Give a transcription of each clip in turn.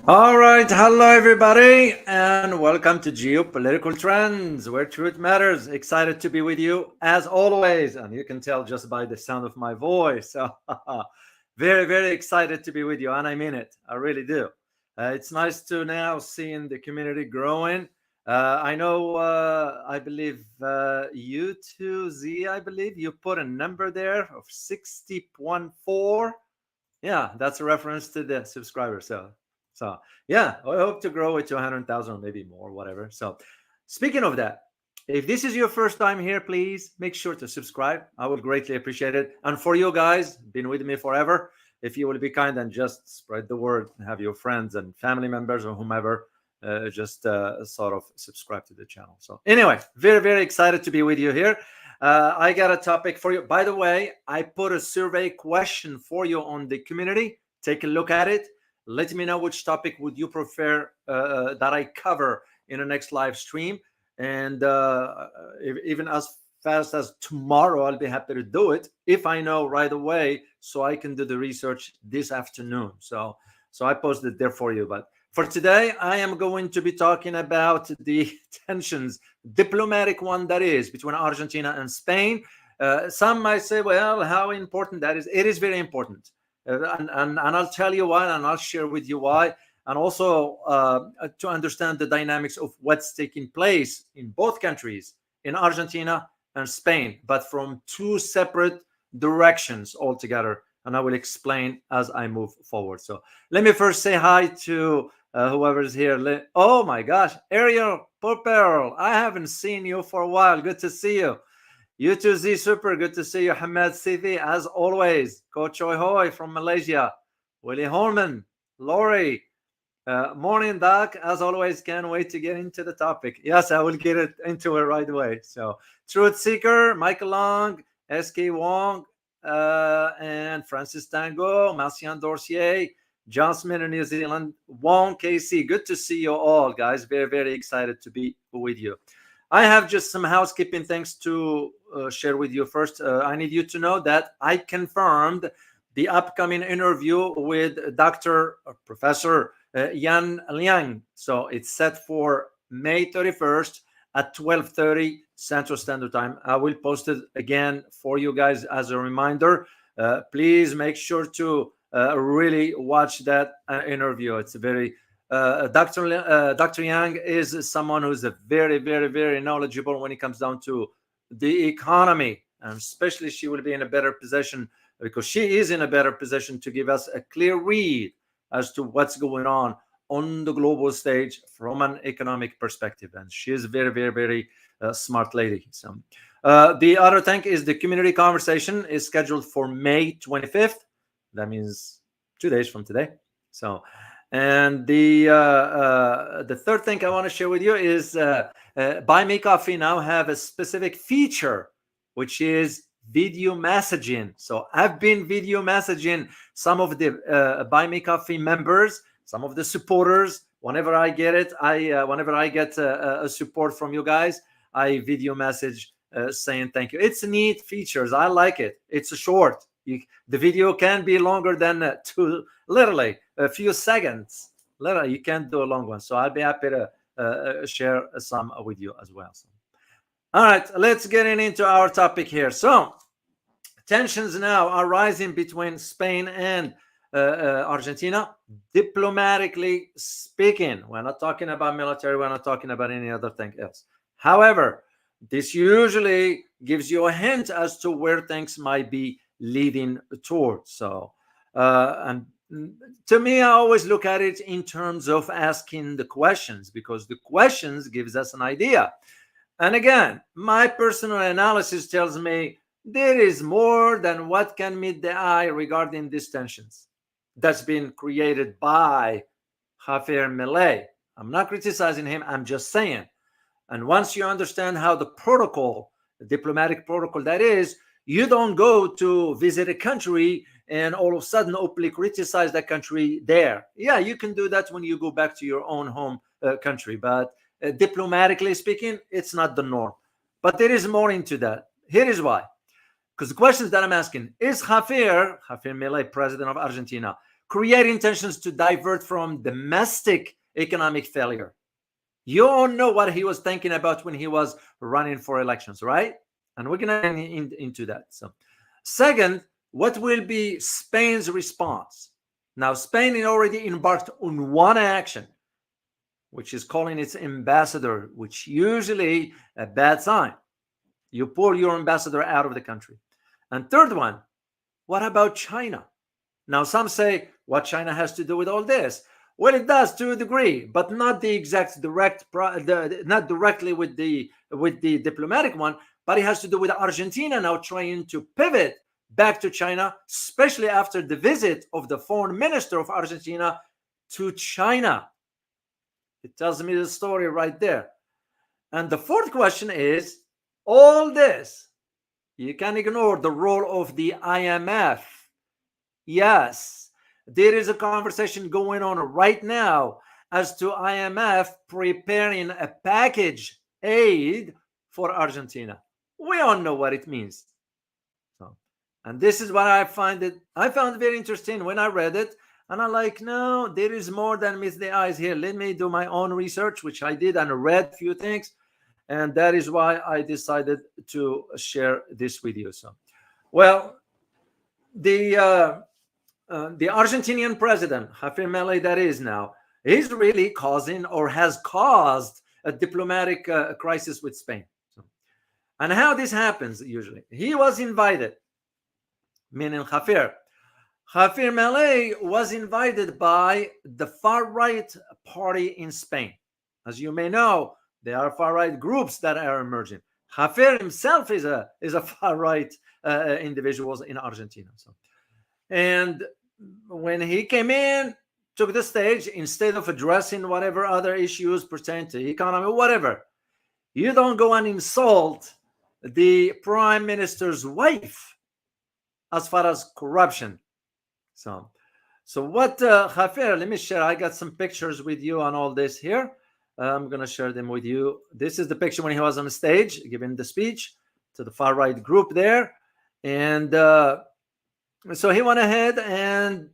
All right, hello everybody, and welcome to Geopolitical Trends, where truth matters. Excited to be with you as always, and you can tell just by the sound of my voice. So, very, very excited to be with you, and I mean it. I really do. It's nice to now seeing the community growing. I know, I believe you too, Z. I believe you put a number there of 60.4. Yeah, that's a reference to the subscriber. So yeah, I hope to grow it to 100,000 or maybe more, whatever. So speaking of that, if this is your first time here, please make sure to subscribe. I would greatly appreciate it. And for you guys, been with me forever, if you will be kind and just spread the word, have your friends and family members or whomever just sort of subscribe to the channel. So anyway, very, very excited to be with you here. I got a topic for you. By the way, I put a survey question for you on the community. Take a look at it. Let me know which topic would you prefer that I cover in the next live stream. And even as fast as tomorrow, I'll be happy to do it if I know right away, so I can do the research this afternoon. So I posted it there for you. But for today, I am going to be talking about the tensions, diplomatic one that is, between Argentina and Spain. Some might say, well, how important that is. It is very important. And I'll tell you why, and I'll share with you why. And also to understand the dynamics of what's taking place in both countries, in Argentina and Spain, but from two separate directions altogether. And I will explain as I move forward. So let me first say hi to whoever's here. Oh my gosh, Ariel Popperl, I haven't seen you for a while. Good to see you. You too, Z. Super. Good to see you. Hamed Sithi, as always. Coach Choi Hoi from Malaysia. Willie Holman. Laurie. Morning, Doc. As always, can't wait to get into the topic. Yes, I will get into it right away. So, Truth Seeker, Michael Long, S.K. Wong, and Francis Tango, Marcian Dorcier, John Smith in New Zealand, Wong KC. Good to see you all, guys. Very, very excited to be with you. I have just some housekeeping things to share with you. First, I need you to know that I confirmed the upcoming interview with Dr. Professor Yan Liang. So it's set for May 31st at 12:30 Central Standard Time. I will post it again for you guys as a reminder. Please make sure to really watch that interview. It's a very Dr. Yang is someone who's a very, very, very knowledgeable when it comes down to the economy, and especially she will be in a better position, because she is in a better position to give us a clear read as to what's going on the global stage from an economic perspective. And she is a very, very, very smart lady. So the other thing is the community conversation is scheduled for May 25th. That means 2 days from today. So. And the third thing I want to share with you is Buy Me Coffee now have a specific feature, which is video messaging. So I've been video messaging some of the Buy Me Coffee members, some of the supporters. Whenever I get it, whenever I get a support from you guys, I video message saying thank you. It's neat features. I like it. It's short. The video can be longer than literally a few seconds. Literally, you can't do a long one. So I'll be happy to share some with you as well. So, all right, let's get into our topic here. So tensions now are rising between Spain and Argentina, diplomatically speaking. We're not talking about military. We're not talking about any other thing else. However, this usually gives you a hint as to where things might be leading towards. So, and to me, I always look at it in terms of asking the questions, because the questions gives us an idea. And again, my personal analysis tells me there is more than what can meet the eye regarding these tensions that's been created by Javier Milei. I'm not criticizing him. I'm just saying. And once you understand how the protocol, the diplomatic protocol that is, you don't go to visit a country and all of a sudden openly criticize that country there. Yeah, you can do that when you go back to your own home country. But diplomatically speaking, it's not the norm. But there is more into that. Here is why. Because the questions that I'm asking, is Javier Milei, president of Argentina, creating tensions to divert from domestic economic failure. You all know what he was thinking about when he was running for elections, right? And we're going to get into that. So, second, what will be Spain's response? Now, Spain is already embarked on one action, which is calling its ambassador, which usually a bad sign. You pull your ambassador out of the country. And third one, what about China? Now, some say what China has to do with all this. Well, it does to a degree, but not the exact not directly with the diplomatic one, but it has to do with Argentina now trying to pivot back to China, especially after the visit of the foreign minister of Argentina to China. It tells me the story right there. And the fourth question is, all this, you can ignore the role of the IMF. Yes, there is a conversation going on right now as to IMF preparing a package aid for Argentina. We all know what it means. So, and this is what I found very interesting when I read it. And I'm like, no, there is more than meets the eyes here. Let me do my own research, which I did and read a few things. And that is why I decided to share this with you. So, well, the Argentinian president, Javier Milei, that is now, is really causing or has caused a diplomatic crisis with Spain. So, and how this happens usually, he was invited, meaning Javier Milei was invited by the far-right party in Spain. As you may know, there are far-right groups that are emerging. Javier himself is a far-right individual in Argentina. So, and when he came in, took the stage, instead of addressing whatever other issues pertain to economy, whatever, you don't go and insult the prime minister's wife as far as corruption. So what Javier, let me share. I got some pictures with you on all this here. I'm going to share them with you. This is the picture when he was on the stage giving the speech to the far-right group there. And so he went ahead and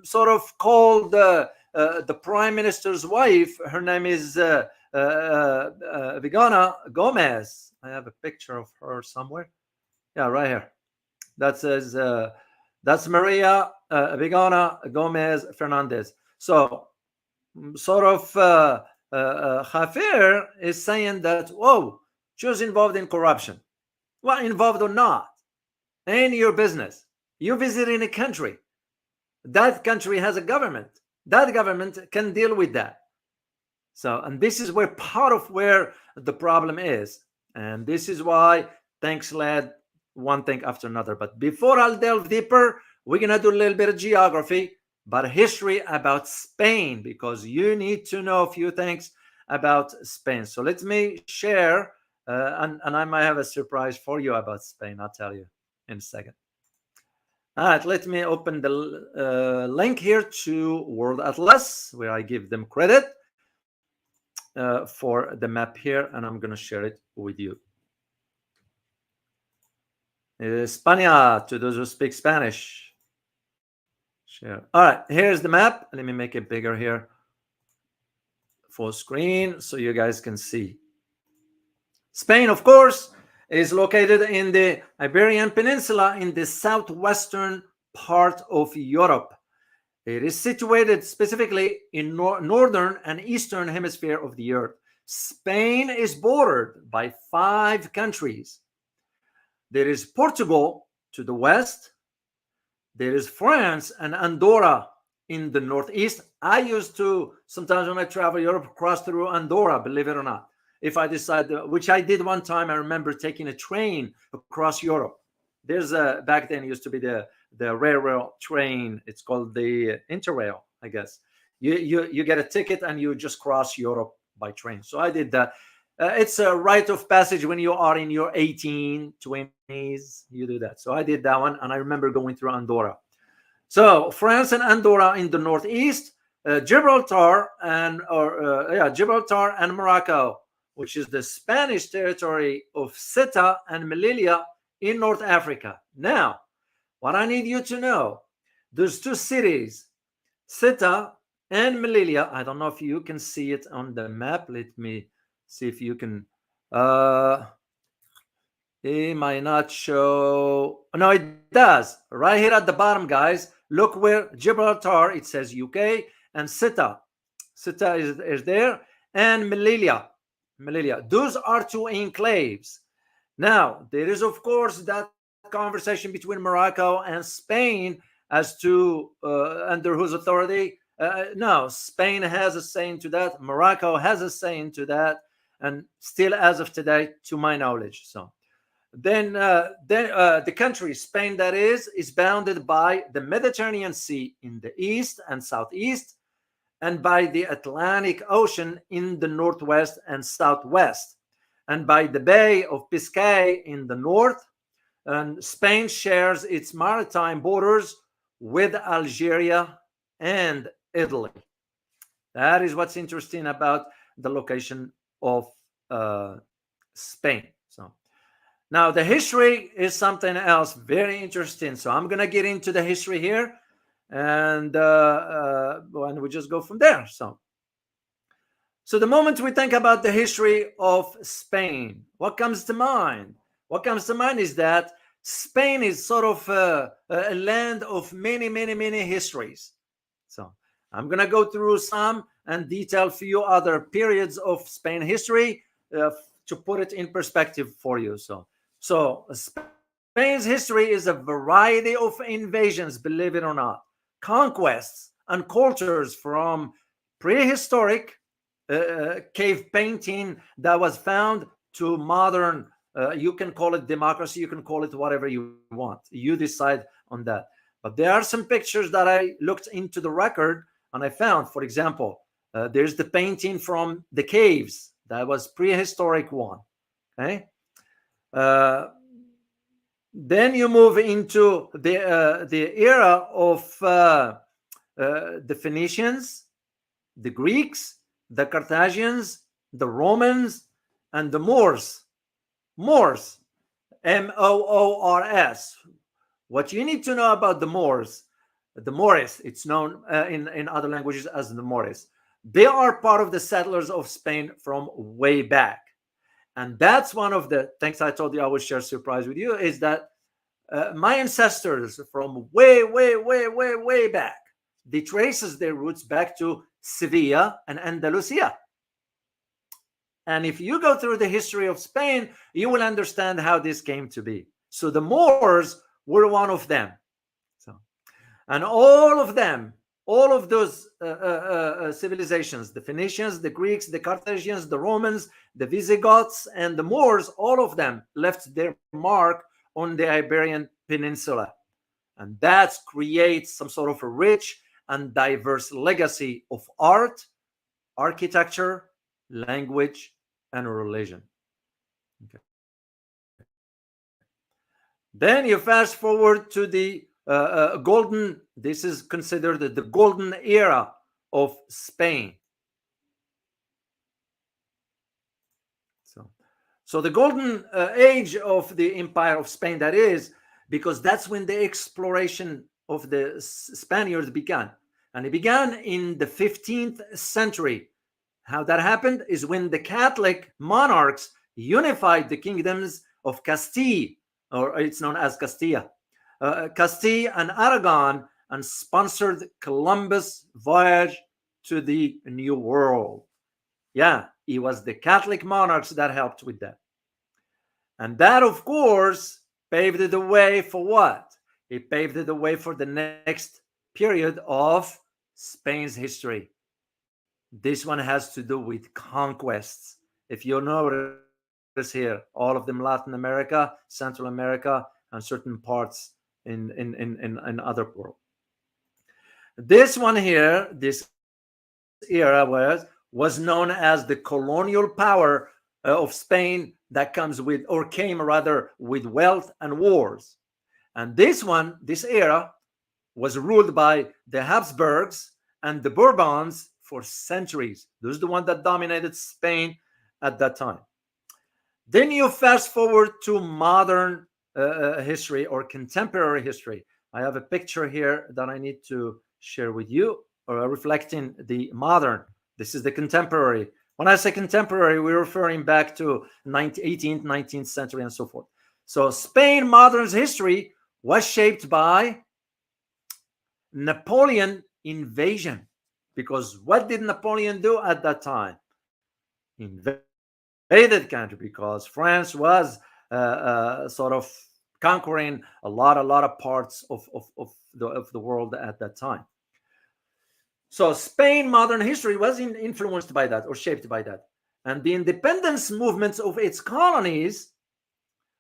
sort of called the prime minister's wife. Her name is Vigona Gomez. I have a picture of her somewhere. Yeah, right here. That says, that's Maria Vigona Gomez Fernandez. So sort of Javier is saying that, whoa, she was involved in corruption. Well, involved or not, ain't your business. You visit in a country. That country has a government. That government can deal with that. So, and this is where part of where the problem is. And this is why things led one thing after another. But before I'll delve deeper, we're going to do a little bit of geography, but history about Spain, because you need to know a few things about Spain. So let me share, and I might have a surprise for you about Spain. I'll tell you in a second. All right, let me open the link here to World Atlas, where I give them credit for the map here, and I'm going to share it with you. España, to those who speak Spanish. Share. All right, here's the map. Let me make it bigger here. Full screen so you guys can see. Spain, of course, is located in the Iberian Peninsula in the southwestern part of Europe. It is situated specifically in northern and eastern hemisphere of the earth. Spain is bordered by 5 countries. There is Portugal to the west. There is France and Andorra in the northeast. I used to, sometimes when I travel Europe, cross through Andorra, believe it or not. If I decide, which I did one time, I remember taking a train across Europe. There's back then used to be the railroad train. It's called the Interrail, I guess. You get a ticket and you just cross Europe by train. So I did that. It's a rite of passage when you are in your 20s. You do that. So I did that one, and I remember going through Andorra. So France and Andorra in the northeast, Gibraltar and Morocco, which is the Spanish territory of Ceuta and Melilla in North Africa. Now, what I need you to know, There's two cities, Ceuta and Melilla. I don't know if you can see it on the map. Let me see if you can. Uh, it might not show. No, it does. Right here at the bottom, guys. Look where Gibraltar, it says UK, and Ceuta. Ceuta is there. And Melilla. Melilla. Those are two enclaves. Now, there is, of course, that conversation between Morocco and Spain as to under whose authority. No, Spain has a say into that. Morocco has a say into that. And still, as of today, to my knowledge. So then the country, Spain, that is bounded by the Mediterranean Sea in the east and southeast, and by the Atlantic Ocean in the northwest and southwest, and by the Bay of Biscay in the north. And Spain shares its maritime borders with Algeria and Italy. That is what's interesting about the location of Spain. So now the history is something else very interesting. So I'm going to get into the history here, and we just go from there. So the moment we think about the history of Spain, what comes to mind? What comes to mind is that Spain is sort of a land of many, many, many histories. So I'm going to go through some and detail a few other periods of Spain history to put it in perspective for you. So Spain's history is a variety of invasions, believe it or not, conquests and cultures, from prehistoric cave painting that was found to modern, you can call it democracy, you can call it whatever you want. You decide on that. But there are some pictures that I looked into the record and I found, for example, there's the painting from the caves. That was prehistoric one. Okay. Then you move into the era of the Phoenicians, the Greeks, the Carthaginians, the Romans, and the Moors. Moors, Moors. What you need to know about the Moors, the Moors, it's known in other languages as the Moors. They are part of the settlers of Spain from way back. And that's one of the things I told you I would share a surprise with you, is that my ancestors from way, way, way, way, way back, they traces their roots back to Sevilla and Andalusia. And if you go through the history of Spain, you will understand how this came to be. So the Moors were one of them. So, and all of them, all of those civilizations, the Phoenicians, the Greeks, the Carthaginians, the Romans, the Visigoths, and the Moors, all of them left their mark on the Iberian Peninsula. And that creates some sort of a rich and diverse legacy of art, architecture, language, and religion. Okay. Then you fast forward to the golden, this is considered the golden era of Spain. So the golden age of the Empire of Spain, that is, because that's when the exploration of the Spaniards began. And it began in the 15th century. How that happened is when the Catholic monarchs unified the kingdoms of Castile, or it's known as Castilla, Castile and Aragon, and sponsored Columbus' voyage to the New World. Yeah, it was the Catholic monarchs that helped with that. And that, of course, paved the way for what? It paved the way for the next period of Spain's history. This one has to do with conquests. If you notice here, all of them Latin America, Central America, and certain parts in other world. This one here, this era was known as the colonial power of Spain that comes with, or came rather, with wealth and wars. And this one, this era, was ruled by the Habsburgs and the Bourbons for centuries. Those are the one that dominated Spain at that time. Then you fast forward to modern history or contemporary history. I have a picture here that I need to share with you, reflecting the modern. This is the contemporary. When I say contemporary, we're referring back to 18th, 19th century and so forth. So Spain modern's history was shaped by Napoleon invasion. Because what did Napoleon do at that time? Invaded country, because France was sort of conquering a lot of parts of the world at that time. So Spain modern history was influenced by that, or shaped by that. And the independence movements of its colonies,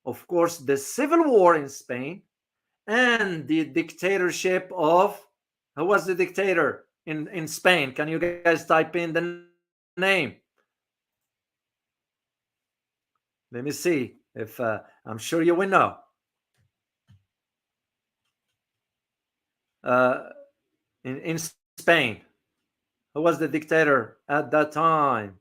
of course, the civil war in Spain, and the dictatorship of, who was the dictator in Spain? Can you guys type in the name? Let me see if I'm sure you will know. In Spain, who was the dictator at that time?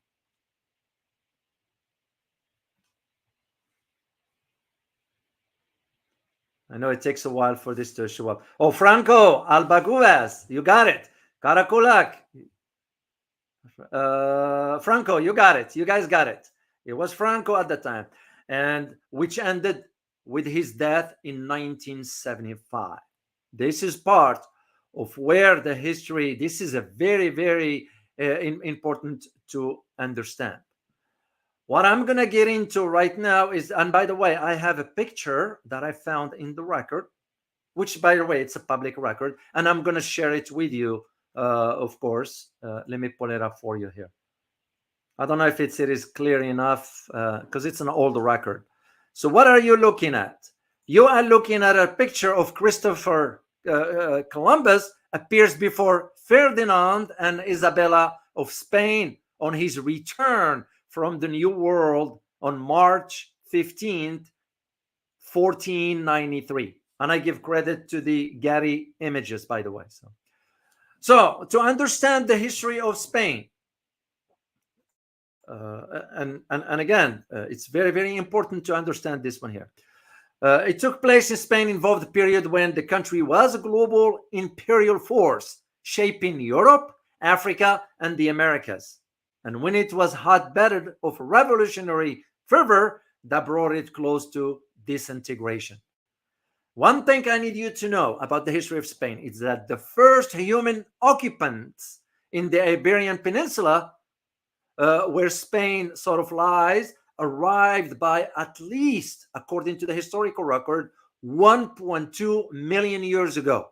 I know it takes a while for this to show up. Oh, Franco Albaguez, you got it. Caracolak. Franco, you got it. You guys got it. It was Franco at the time, and which ended with his death in 1975. This is part of where the history, this is a very, very important to understand. What I'm going to get into right now is, and by the way, I have a picture that I found in the record, which, by the way, it's a public record, and I'm going to share it with you, of course. Let me pull it up for you here. I don't know if it is clear enough, because it's an old record. So what are you looking at? You are looking at a picture of Christopher Columbus appears before Ferdinand and Isabella of Spain on his return from the New World on March 15th, 1493. And I give credit to the Getty images, by the way. So to understand the history of Spain, and again, it's very, very important to understand this one here. It took place in Spain, involved a period when the country was a global imperial force, shaping Europe, Africa, and the Americas. And when it was hotbed of revolutionary fervor that brought it close to disintegration. One thing I need you to know about the history of Spain is that the first human occupants in the Iberian Peninsula, where Spain sort of lies, arrived by at least, according to the historical record, 1.2 million years ago.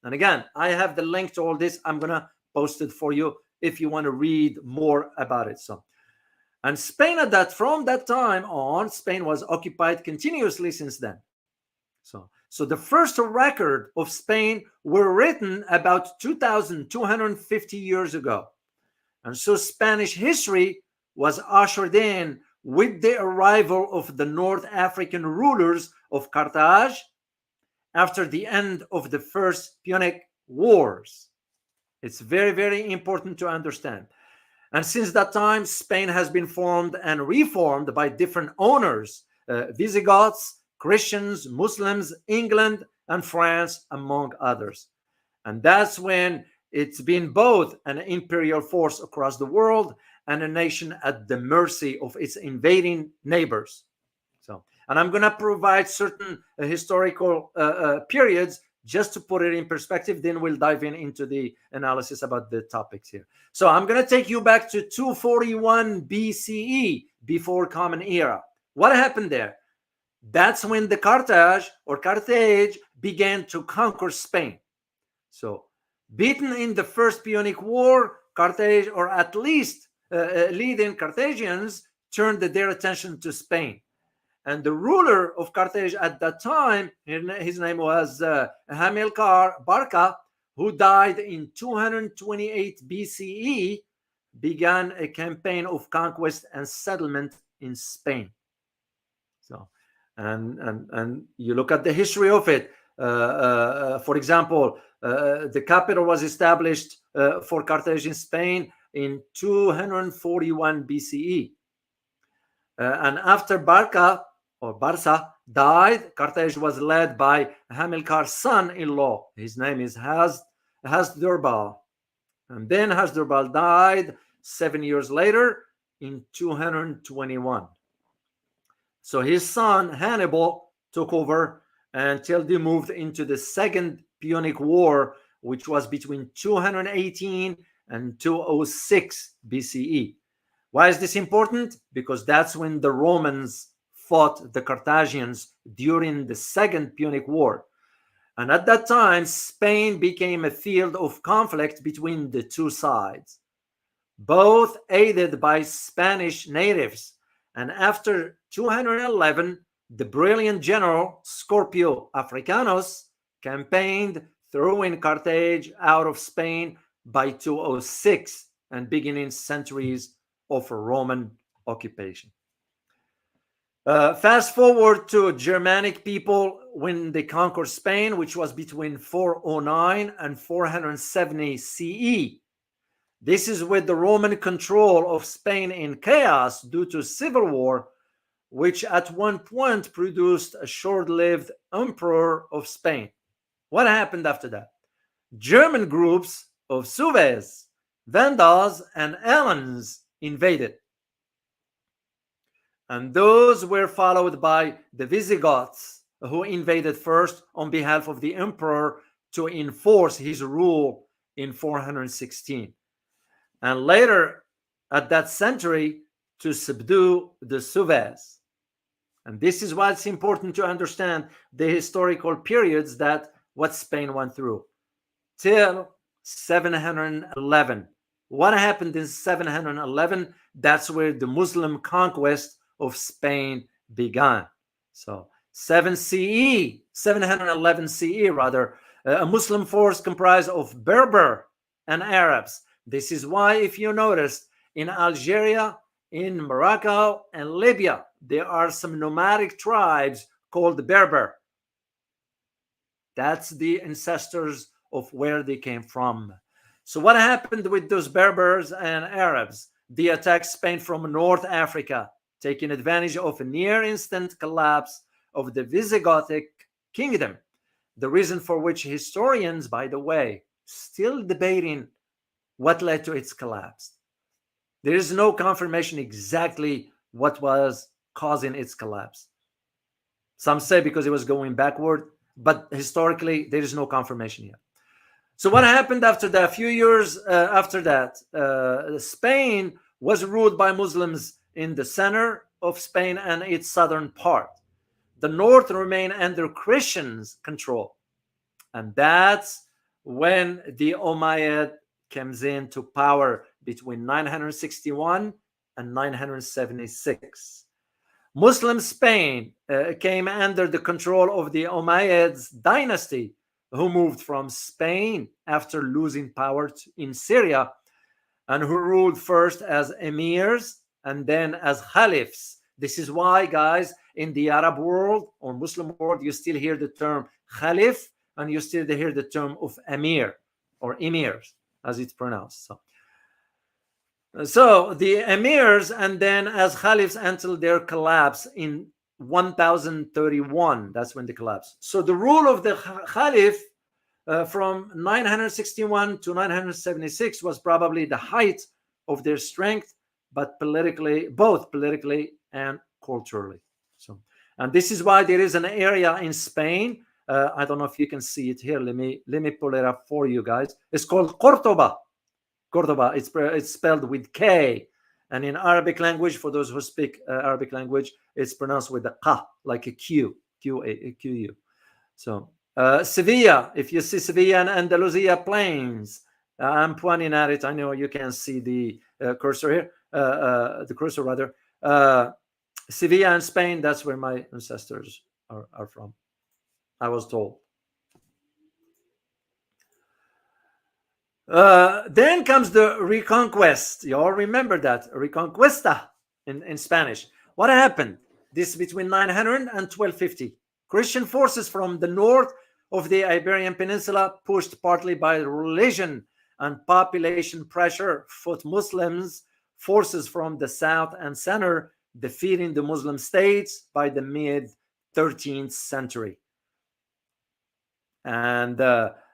And again, I have the link to all this. I'm going to post it for you if you want to read more about it. So, and Spain from that time on, Spain was occupied continuously since then. So the first record of Spain were written about 2,250 years ago. And so Spanish history was ushered in with the arrival of the North African rulers of Carthage after the end of the First Punic Wars. It's very, very important to understand. And since that time, Spain has been formed and reformed by different owners, Visigoths, Christians, Muslims, England, and France, among others. And that's when it's been both an imperial force across the world and a nation at the mercy of its invading neighbors. And I'm going to provide certain historical periods just to put it in perspective. Then we'll dive into the analysis about the topics here. So I'm going to take you back to 241 BCE, before Common Era. What happened there? That's when the Carthage began to conquer Spain. So beaten in the First Punic War, Carthage, or at least leading Carthaginians, turned their attention to Spain. And the ruler of Carthage at that time, his name was Hamilcar Barca, who died in 228 BCE, began a campaign of conquest and settlement in Spain. So, and you look at the history of it. For example, the capital was established for Carthage in Spain in 241 BCE. And after Barca, or Barca, died. Carthage was led by Hamilcar's son-in-law. His name is Hasdrubal. And then Hasdrubal died 7 years later in 221. So his son Hannibal took over until they moved into the Second Punic War, which was between 218 and 206 BCE. Why is this important? Because that's when the Romans fought the Carthaginians during the Second Punic War. And at that time, Spain became a field of conflict between the two sides, both aided by Spanish natives. And after 211, the brilliant general Scorpio Africanus campaigned, throwing Carthage out of Spain by 206 and beginning centuries of Roman occupation. Fast forward to Germanic people when they conquered Spain, which was between 409 and 470 CE. This is with the Roman control of Spain in chaos due to civil war, which at one point produced a short-lived emperor of Spain. What happened after that? German groups of Sueves, Vandals, and Alans invaded. And those were followed by the Visigoths, who invaded first on behalf of the emperor to enforce his rule in 416. And later, at that century, to subdue the Sueves. And this is why it's important to understand the historical periods that what Spain went through. Till 711. What happened in 711? That's where the Muslim conquest of Spain began. So 711 CE rather, a Muslim force comprised of Berber and Arabs. This is why, if you noticed, in Algeria, in Morocco, and Libya, there are some nomadic tribes called Berber. That's the ancestors of where they came from. So what happened with those Berbers and Arabs? They attacked Spain from North Africa, taking advantage of a near-instant collapse of the Visigothic kingdom. The reason for which historians, by the way, still debating what led to its collapse. There is no confirmation exactly what was causing its collapse. Some say because it was going backward, but historically, there is no confirmation yet. So what happened after that? A few years after that, Spain was ruled by Muslims in the center of Spain and its southern part. The north remained under Christians' control. And that's when the Umayyad comes into power between 961 and 976. Muslim Spain came under the control of the Umayyads dynasty, who moved from Spain after losing power in Syria, and who ruled first as emirs and then as caliphs. This is why, guys, in the Arab world or Muslim world, you still hear the term khalif and you still hear the term of emir or emirs, as it's pronounced. So the emirs and then as caliphs until their collapse in 1031. That's when they collapsed. So the rule of the caliph from 961 to 976 was probably the height of their strength, but both politically and culturally. So, and this is why there is an area in Spain. I don't know if you can see it here. Let me pull it up for you guys. It's called Cordoba. Cordoba. It's spelled with K, and in Arabic language, for those who speak Arabic language, it's pronounced with a qa, like a Q, Q-U. So Sevilla. If you see Sevilla and Andalusia plains, I'm pointing at it. I know you can see the cursor here. The cursor rather. Sevilla in Spain. That's where my ancestors are from, I was told. Then comes the Reconquest. You all remember that. Reconquista in Spanish. What happened? This is between 900 and 1250. Christian forces from the north of the Iberian Peninsula, pushed partly by religion and population pressure, fought Muslims forces from the south and center, defeating the Muslim states by the mid 13th century. And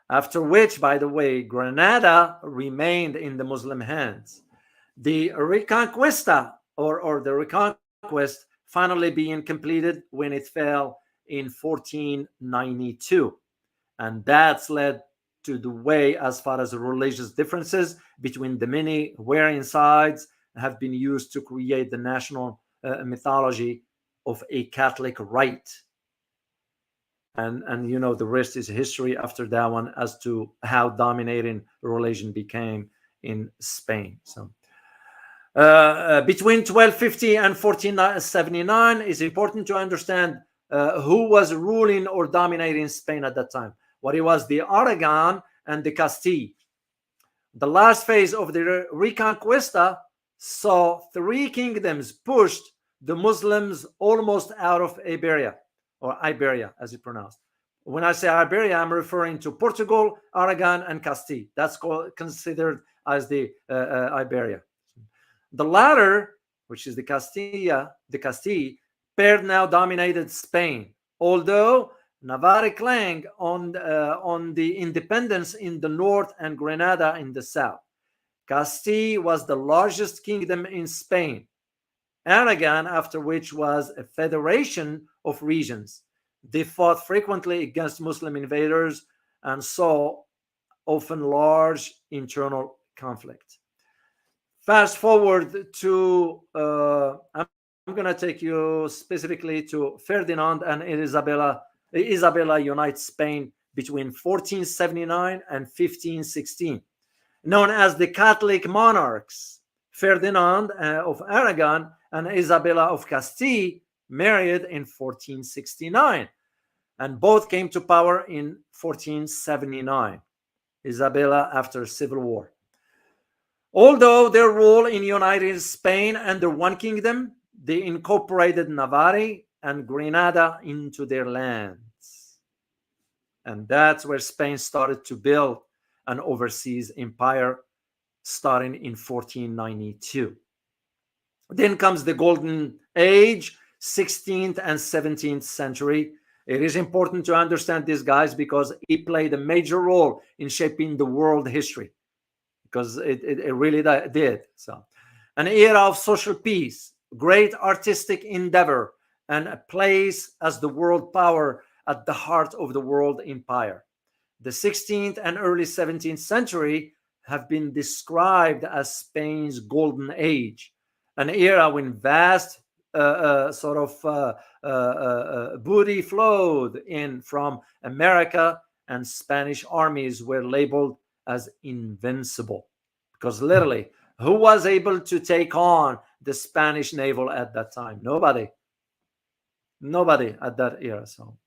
after which, by the way, Granada remained in the Muslim hands. The Reconquista, or the Reconquest, finally being completed when it fell in 1492. And that's led to the way as far as religious differences between the many varying sides have been used to create the national mythology of a Catholic rite. And you know, the rest is history after that one as to how dominating religion became in Spain. So between 1250 and 1479, it's important to understand who was ruling or dominating Spain at that time. What it was, the Aragon and the Castile. The last phase of the Reconquista saw three kingdoms pushed the Muslims almost out of Iberia, or Iberia as it's pronounced. When I say Iberia, I'm referring to Portugal, Aragon, and Castile. That's considered as the Iberia. The latter, which is the Castile, paired now dominated Spain, although Navarre claimed on the independence in the north and Granada in the south. Castile was the largest kingdom in Spain. Aragon, after which, was a federation of regions. They fought frequently against Muslim invaders and saw often large internal conflict. Fast forward to, I'm going to take you specifically to Ferdinand and Isabella. Isabella unites Spain between 1479 and 1516. Known as the Catholic monarchs, Ferdinand of Aragon and Isabella of Castile married in 1469, and both came to power in 1479. Isabella after civil war. Although their role in uniting Spain under one kingdom, they incorporated Navarre and Granada into their lands. And that's where Spain started to build an overseas empire, starting in 1492. Then comes the Golden Age, 16th and 17th century. It is important to understand this, guys, because it played a major role in shaping the world history, because it really did. So, an era of social peace, great artistic endeavor, and a place as the world power at the heart of the world empire. The 16th and early 17th century have been described as Spain's golden age, an era when vast booty flowed in from America, and Spanish armies were labeled as invincible, because literally, who was able to take on the Spanish naval at that time? Nobody at that era. So,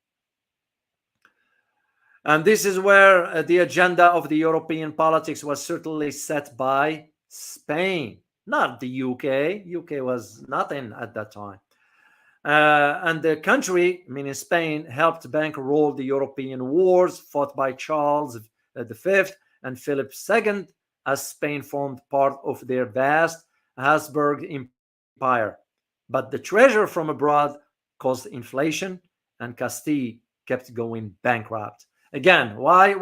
and this is where the agenda of the European politics was certainly set by Spain, not the UK. UK was nothing at that time. And the country, meaning Spain, helped bankroll the European wars fought by Charles V and Philip II, as Spain formed part of their vast Habsburg empire. But the treasure from abroad caused inflation, and Castile kept going bankrupt. Again, why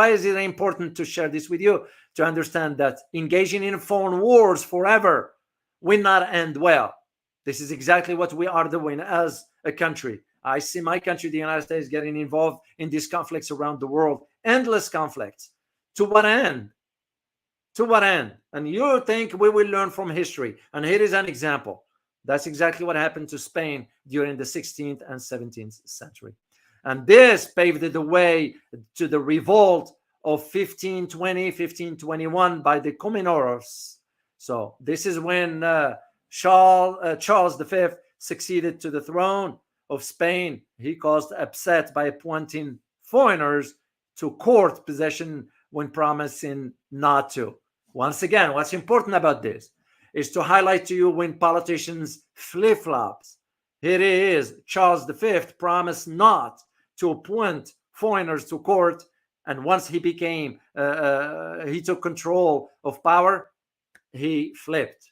is it important to share this with you? To understand that engaging in foreign wars forever will not end well. This is exactly what we are doing as a country. I see my country, the United States, getting involved in these conflicts around the world. Endless conflicts. To what end? To what end? And you think we will learn from history. And here is an example. That's exactly what happened to Spain during the 16th and 17th century. And this paved the way to the revolt of 1520, 1521 by the Comnenores. So this is when Charles V succeeded to the throne of Spain. He caused upset by appointing foreigners to court possession when promising not to. Once again, what's important about this is to highlight to you when politicians flip-flops. Here it is. Charles V promised not to appoint foreigners to court, and once he became, he took control of power, he flipped.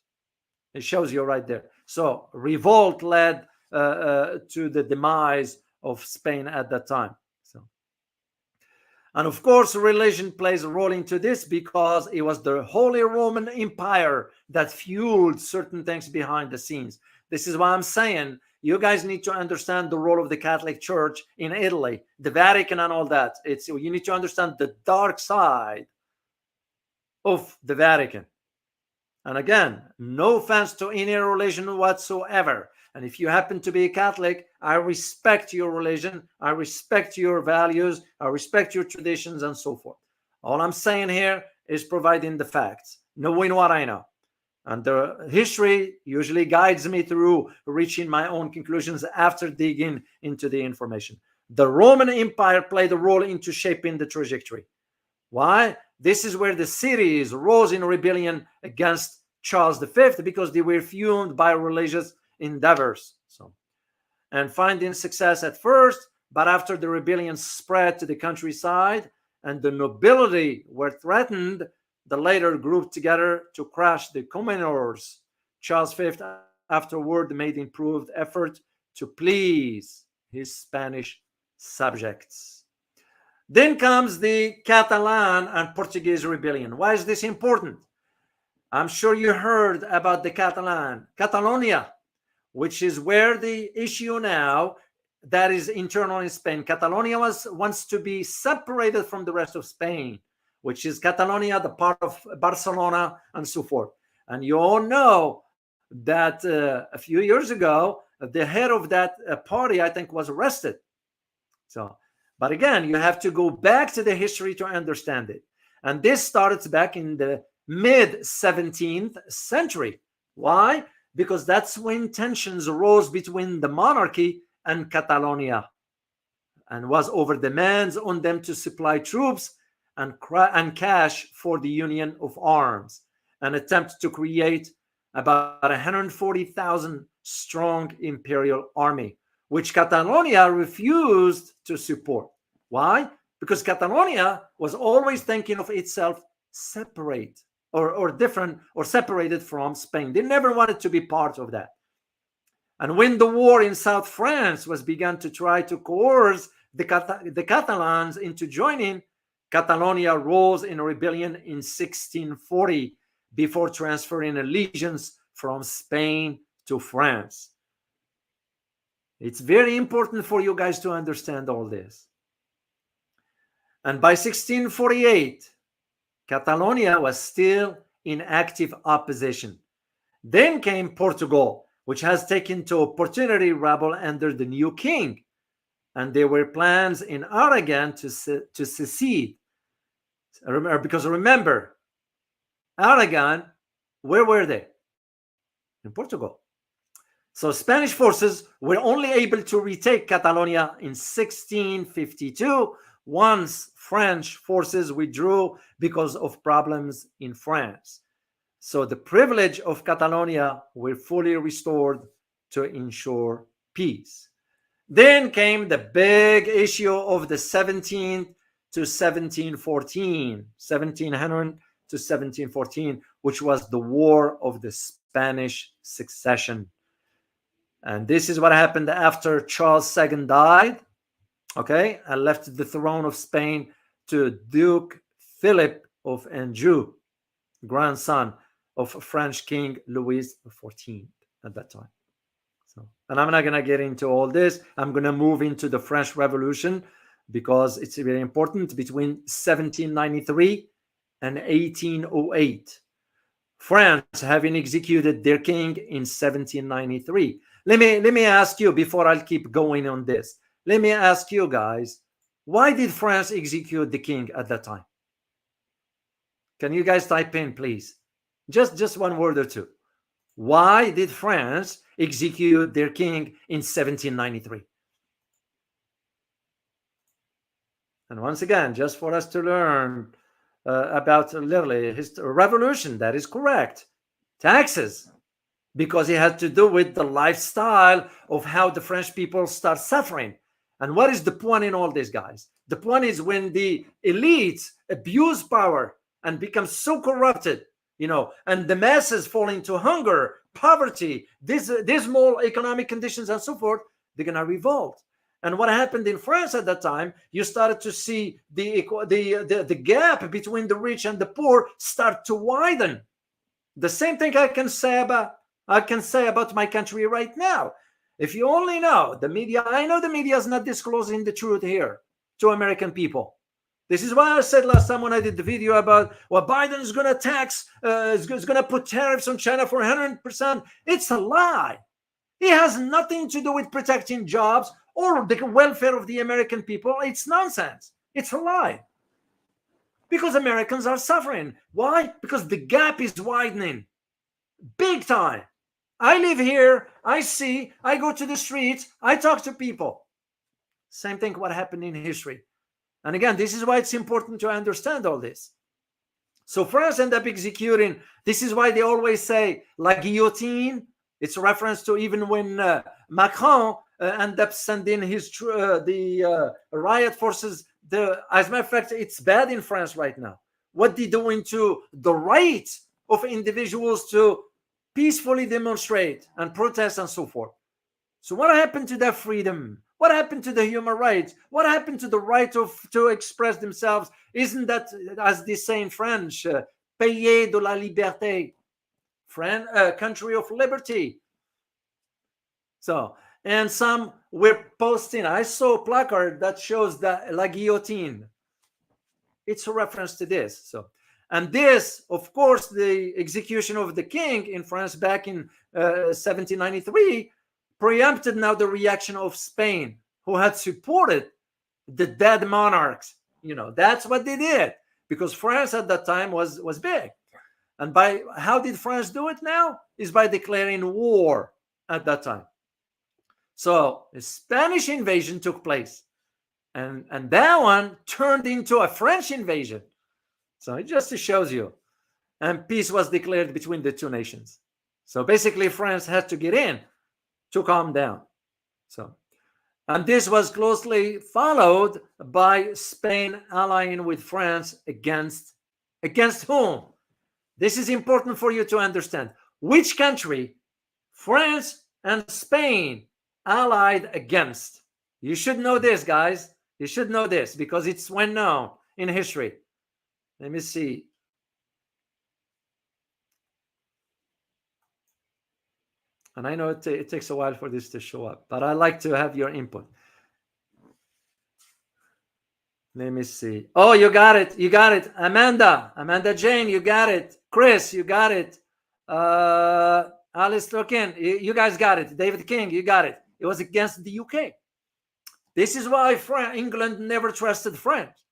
It shows you right there. So revolt led to the demise of Spain at that time. So, and of course, religion plays a role into this because it was the Holy Roman Empire that fueled certain things behind the scenes. This is why I'm saying you guys need to understand the role of the Catholic Church in Italy, the Vatican, and all that. You need to understand the dark side of the Vatican. And again, no offense to any religion whatsoever. And if you happen to be a Catholic, I respect your religion. I respect your values. I respect your traditions and so forth. All I'm saying here is providing the facts, knowing what I know. And the history usually guides me through reaching my own conclusions after digging into the information. The Roman Empire played a role into shaping the trajectory. Why? This is where the cities rose in rebellion against Charles V because they were fueled by religious endeavors. And finding success at first, but after the rebellion spread to the countryside and the nobility were threatened, the latter grouped together to crush the commoners. Charles V afterward made improved effort to please his Spanish subjects. Then comes the Catalan and Portuguese rebellion. Why is this important? I'm sure you heard about the Catalonia, which is where the issue now that is internal in Spain. Catalonia wants to be separated from the rest of Spain, which is Catalonia, the part of Barcelona, and so forth. And you all know that a few years ago, the head of that party, I think, was arrested. But again, you have to go back to the history to understand it. And this started back in the mid-17th century. Why? Because that's when tensions arose between the monarchy and Catalonia, and was over demands on them to supply troops and cash for the Union of Arms, an attempt to create about 140,000 strong imperial army, which Catalonia refused to support. Why? Because Catalonia was always thinking of itself separate or different or separated from Spain. They never wanted to be part of that. And when the war in South France was begun to try to coerce the Catalans into joining, Catalonia rose in rebellion in 1640 before transferring allegiance from Spain to France. It's very important for you guys to understand all this. And by 1648, Catalonia was still in active opposition. Then came Portugal, which has taken to opportunity rebel under the new king. And there were plans in Aragon to secede. Because remember, Aragon, where were they? In Portugal. So Spanish forces were only able to retake Catalonia in 1652 once French forces withdrew because of problems in France. So the privilege of Catalonia were fully restored to ensure peace. Then came the big issue of the 1700 to 1714, which was the War of the Spanish Succession. And this is what happened after Charles II died, okay, and left the throne of Spain to Duke Philip of Anjou, grandson of French King Louis XIV at that time. And I'm not going to get into all this. I'm going to move into the French Revolution because it's very important. Between 1793 and 1808, France having executed their king in 1793. Let me ask you, before I keep going on this, let me ask you guys, why did France execute the king at that time? Can you guys type in, please? Just one word or two. Why did France execute their king in 1793? And once again, just for us to learn about literally his revolution, that is correct. Taxes, because it had to do with the lifestyle of how the French people start suffering. And what is the point in all this, guys? The point is when the elites abuse power and become so corrupted, and the masses fall into hunger, poverty, dismal economic conditions, and so forth, they're going to revolt. And what happened in France at that time, you started to see the gap between the rich and the poor start to widen. The same thing I can say about my country right now. If you only know the media, I know the media is not disclosing the truth here to American people. This is why I said last time when I did the video about what Biden is going to tax, is going to put tariffs on China for 100%. It's a lie. It has nothing to do with protecting jobs or the welfare of the American people. It's nonsense. It's a lie. Because Americans are suffering. Why? Because the gap is widening. Big time. I live here. I see. I go to the streets. I talk to people. Same thing what happened in history. And again, this is why it's important to understand all this. So France ended up executing. This is why they always say la guillotine. It's a reference to even when Macron ended up sending his the riot forces. As a matter of fact, it's bad in France right now. What they're doing to the right of individuals to peacefully demonstrate and protest and so forth. So what happened to their freedom? What happened to the human rights? What happened to the right to express themselves? Isn't that, as they say in French, pays de la liberté, country of liberty? So, and some were posting, I saw a placard that shows that la guillotine. It's a reference to this. So, and this, of course, the execution of the king in France back in 1793 preempted now the reaction of Spain, who had supported the dead monarchs. You know, that's what they did, because France at that time was big. And by how did France do it now? Is by declaring war at that time. So the Spanish invasion took place, and that one turned into a French invasion. So it just shows you. And peace was declared between the two nations. So basically France had to get in to calm down. So, and this was closely followed by Spain allying with France against whom? This is important for you to understand. Which country France and Spain allied against? You should know this, guys. You should know this because it's well known in history. Let me see. And I know it takes a while for this to show up, but I like to have your input. Let me see. Oh, you got it. You got it. Amanda Jane, you got it. Chris, you got it. Alice Loken, you guys got it. David King, you got it. It was against the UK. This is why England never trusted France,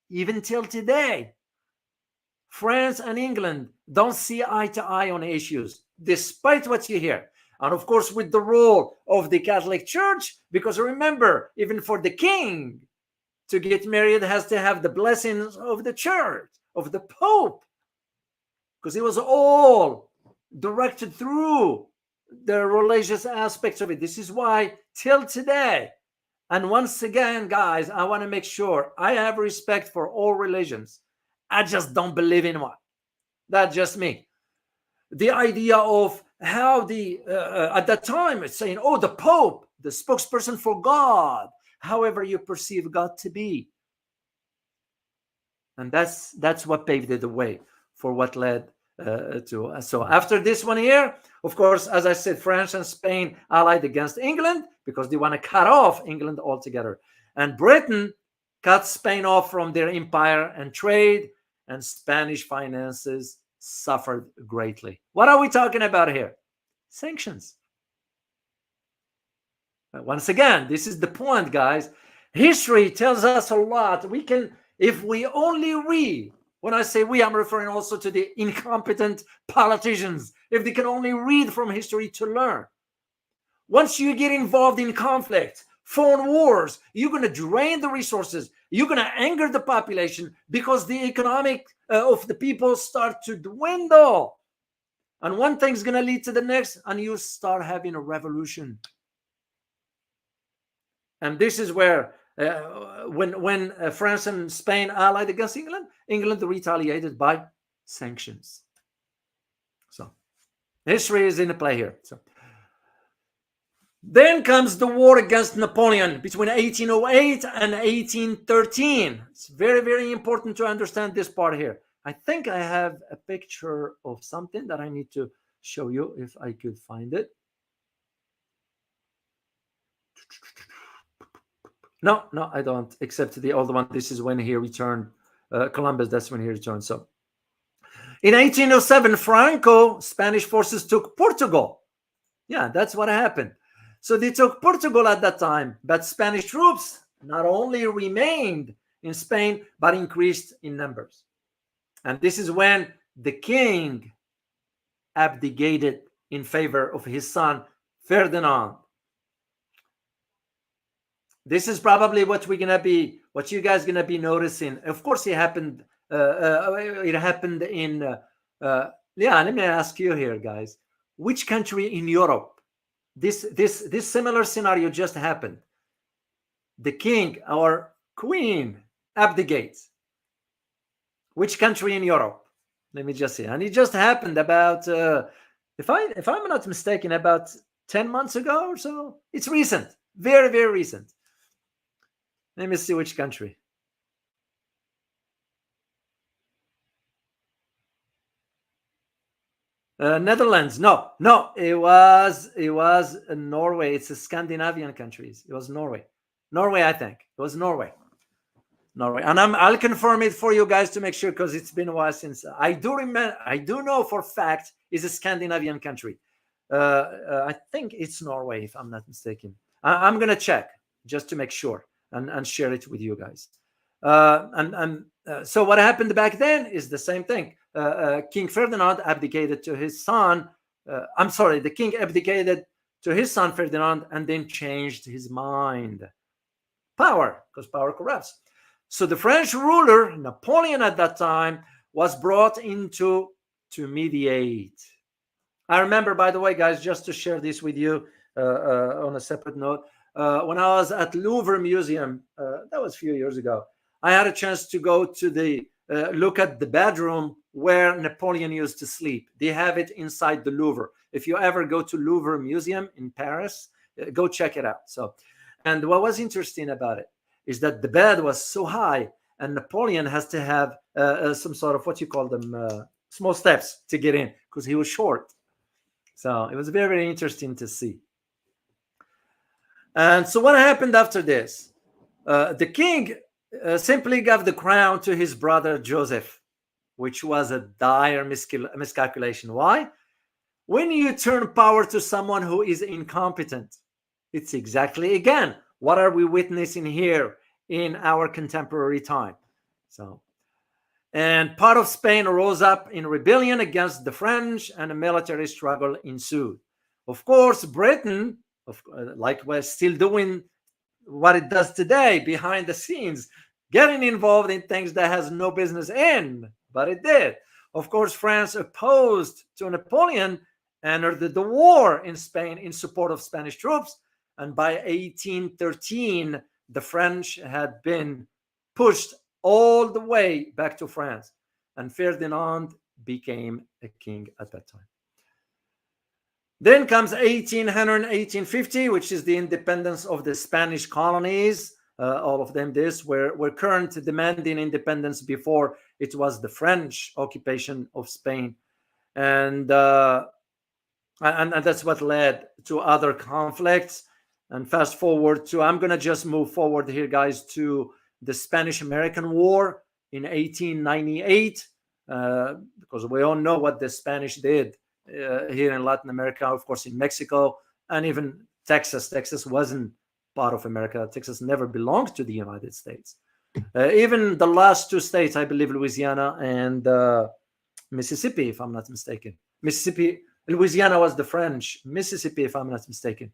even till today. France and England don't see eye to eye on issues, despite what you hear. And of course, with the role of the Catholic Church, because remember, even for the king to get married has to have the blessings of the church, of the Pope, because it was all directed through the religious aspects of it. This is why till today, and once again, guys, I want to make sure I have respect for all religions. I just don't believe in one. That's just me. The idea of how at that time it's saying, oh, the Pope, the spokesperson for God, however you perceive God to be. And that's what paved the way for what led to. So after this one here, of course, as I said, France and Spain allied against England because they want to cut off England altogether. And Britain cut Spain off from their empire and trade, and Spanish finances suffered greatly. What are we talking about here? Sanctions. Once again, this is the point, guys. History tells us a lot. We can, if we only read, when I say we, I'm referring also to the incompetent politicians, if they can only read from history to learn. Once you get involved in conflict, foreign wars, you're going to drain the resources. You're going to anger the population because the economic of the people start to dwindle. And one thing's going to lead to the next, and you start having a revolution. And this is where when France and Spain allied against England, England retaliated by sanctions. So history is in play here. So Then comes the war against Napoleon between 1808 and 1813. It's very, very important to understand this part here. I think I have a picture of something that I need to show you if I could find it. No, I don't, except the old one. This is when he returned. Columbus, that's when he returned. So in 1807, Franco, Spanish forces took Portugal. Yeah, that's what happened. So they took Portugal at that time, but Spanish troops not only remained in Spain, but increased in numbers. And this is when the king abdicated in favor of his son, Ferdinand. This is probably what you guys gonna be noticing. Of course, it happened. It happened in. Yeah, let me ask you here, guys. Which country in Europe this similar scenario just happened? The king or queen abdicates. Which country in Europe? Let me just see. And it just happened about, if I'm not mistaken, about 10 months ago or so. It's recent, very, very recent. Let me see which country. Netherlands. No, it was Norway. It's a Scandinavian countries. It was Norway, I think it was Norway, and I'll confirm it for you guys to make sure, because it's been a while since. I do know for fact it's a Scandinavian country. I think it's Norway, if I'm not mistaken. I'm gonna check just to make sure and share it with you guys. So what happened back then is the same thing. King Ferdinand abdicated to his son. The king abdicated to his son Ferdinand and then changed his mind. Power, because power corrupts. So the French ruler, Napoleon at that time, was brought into to mediate. I remember, by the way, guys, just to share this with you on a separate note, when I was at Louvre Museum, that was a few years ago, I had a chance to go to the look at the bedroom where Napoleon used to sleep. They have it inside the Louvre. If you ever go to Louvre Museum in Paris, go check it out. So, and what was interesting about it is that the bed was so high, and Napoleon has to have some sort of, what you call them, small steps to get in, because he was short. So it was very, very interesting to see. And so what happened after this? The king simply gave the crown to his brother Joseph, which was a dire miscalculation. Why? When you turn power to someone who is incompetent, it's exactly, again, what are we witnessing here in our contemporary time? So, and part of Spain rose up in rebellion against the French, and a military struggle ensued. Of course, Britain, like we're still doing what it does today behind the scenes, getting involved in things that has no business in, but it did. Of course, France opposed to Napoleon, entered the war in Spain in support of Spanish troops, and by 1813, the French had been pushed all the way back to France, and Ferdinand became a king at that time. Then comes 1800, 1850, which is the independence of the Spanish colonies. All of them were current demanding independence before it was the French occupation of Spain. And that's what led to other conflicts. And fast forward to, I'm going to just move forward here, guys, to the Spanish-American War in 1898, because we all know what the Spanish did here in Latin America, of course, in Mexico, and even Texas. Texas wasn't part of America. Texas never belonged to the United States. Even the last two states, I believe, Louisiana and Mississippi, if I'm not mistaken. Louisiana was the French. Mississippi, if I'm not mistaken.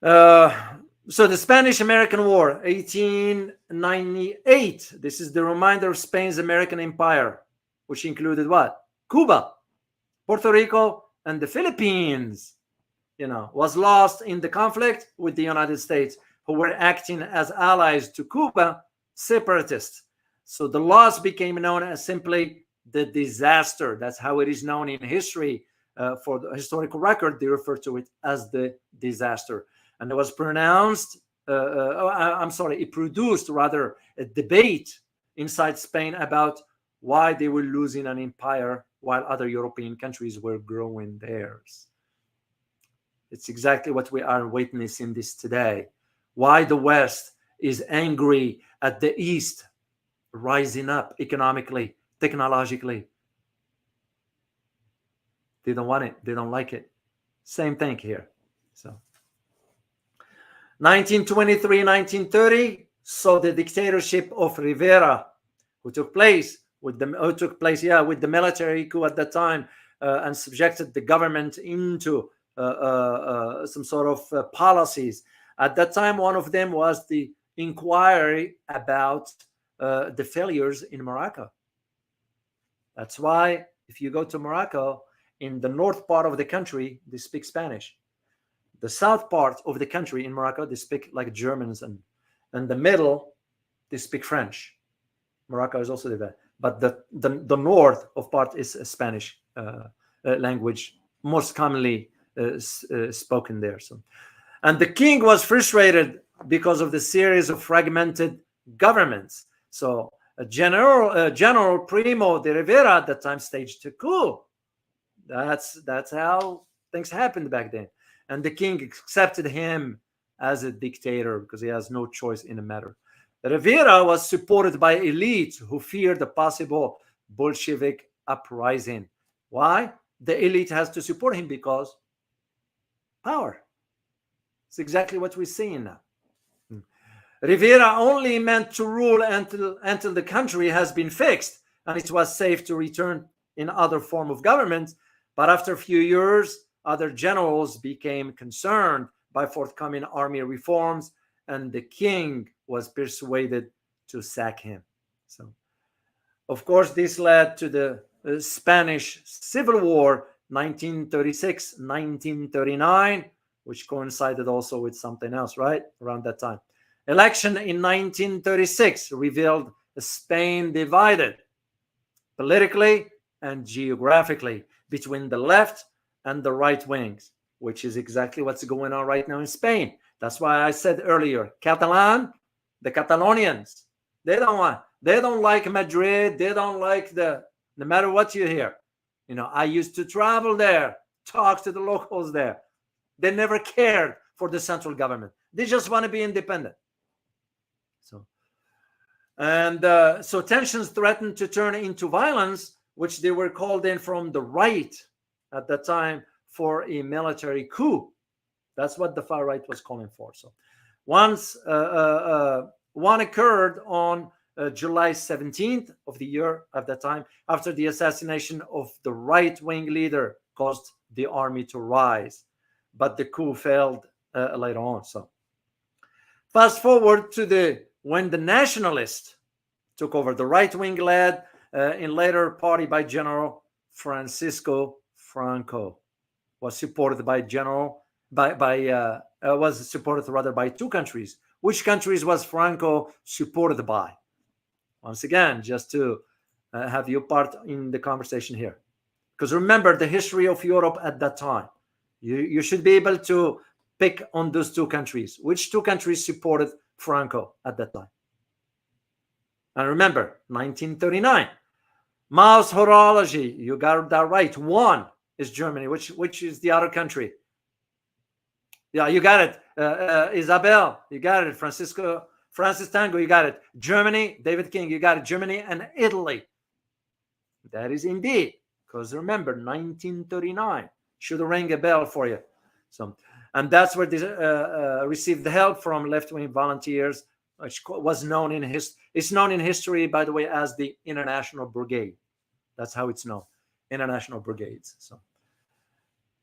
So the Spanish-American War, 1898. This is the reminder of Spain's American empire, which included what? Cuba, Puerto Rico, and the Philippines, was lost in the conflict with the United States, who were acting as allies to Cuba, separatists. So the loss became known as simply the disaster. That's how it is known in history, for the historical record, they refer to it as the disaster. And it was pronounced, it produced rather a debate inside Spain about why they were losing an empire while other European countries were growing theirs. It's exactly what we are witnessing this today. Why the West is angry at the East rising up economically, technologically. They don't want it. They don't like it. Same thing here. So 1923, 1930 saw the dictatorship of Rivera, who took place with the military coup at that time, and subjected the government into some sort of policies. At that time, one of them was the inquiry about the failures in Morocco. That's why if you go to Morocco, in the north part of the country, they speak Spanish. The south part of the country in Morocco, they speak like Germans, and the middle, they speak French. Morocco is also there, but the north of part is a Spanish language, most commonly spoken there. So, and the king was frustrated because of the series of fragmented governments. So, General Primo de Rivera at that time staged a coup. That's how things happened back then. And the king accepted him as a dictator because he has no choice in the matter. Rivera was supported by elite who feared a possible Bolshevik uprising. Why? The elite has to support him because power. It's exactly what we're seeing now. Rivera only meant to rule until the country has been fixed and it was safe to return in other form of government. But after a few years, other generals became concerned by forthcoming army reforms, and the king was persuaded to sack him. So, of course, this led to the Spanish Civil War, 1936-1939, which coincided also with something else, right? Around that time. Election in 1936 revealed Spain divided politically and geographically between the left and the right wings, which is exactly what's going on right now in Spain. That's why I said earlier, the Catalonians, they don't like Madrid. They don't like no matter what you hear. You know, I used to travel there, talk to the locals there. They never cared for the central government. They just want to be independent. So tensions threatened to turn into violence, which they were called in from the right at that time for a military coup. That's what the far right was calling for. So once one occurred on July 17th of the year at that time, after the assassination of the right-wing leader caused the army to rise. But the coup failed later on. So fast forward to when the nationalists took over, the right wing led in later party by General Francisco Franco, was supported by by two countries. Which countries was Franco supported by? Once again, just to have you part in the conversation here, because remember the history of Europe at that time. You should be able to pick on those two countries. Which two countries supported Franco at that time? And remember, 1939. Mao's horology, you got that right. One is Germany. Which is the other country? Yeah, you got it. Isabel, you got it. Francis Tango, you got it. Germany, David King, you got it. Germany and Italy. That is indeed, because remember, 1939 should ring a bell for you. So, and that's where they received the help from left-wing volunteers, which was known in it's known in history, by the way, as the International Brigade. That's how it's known, International Brigades. So,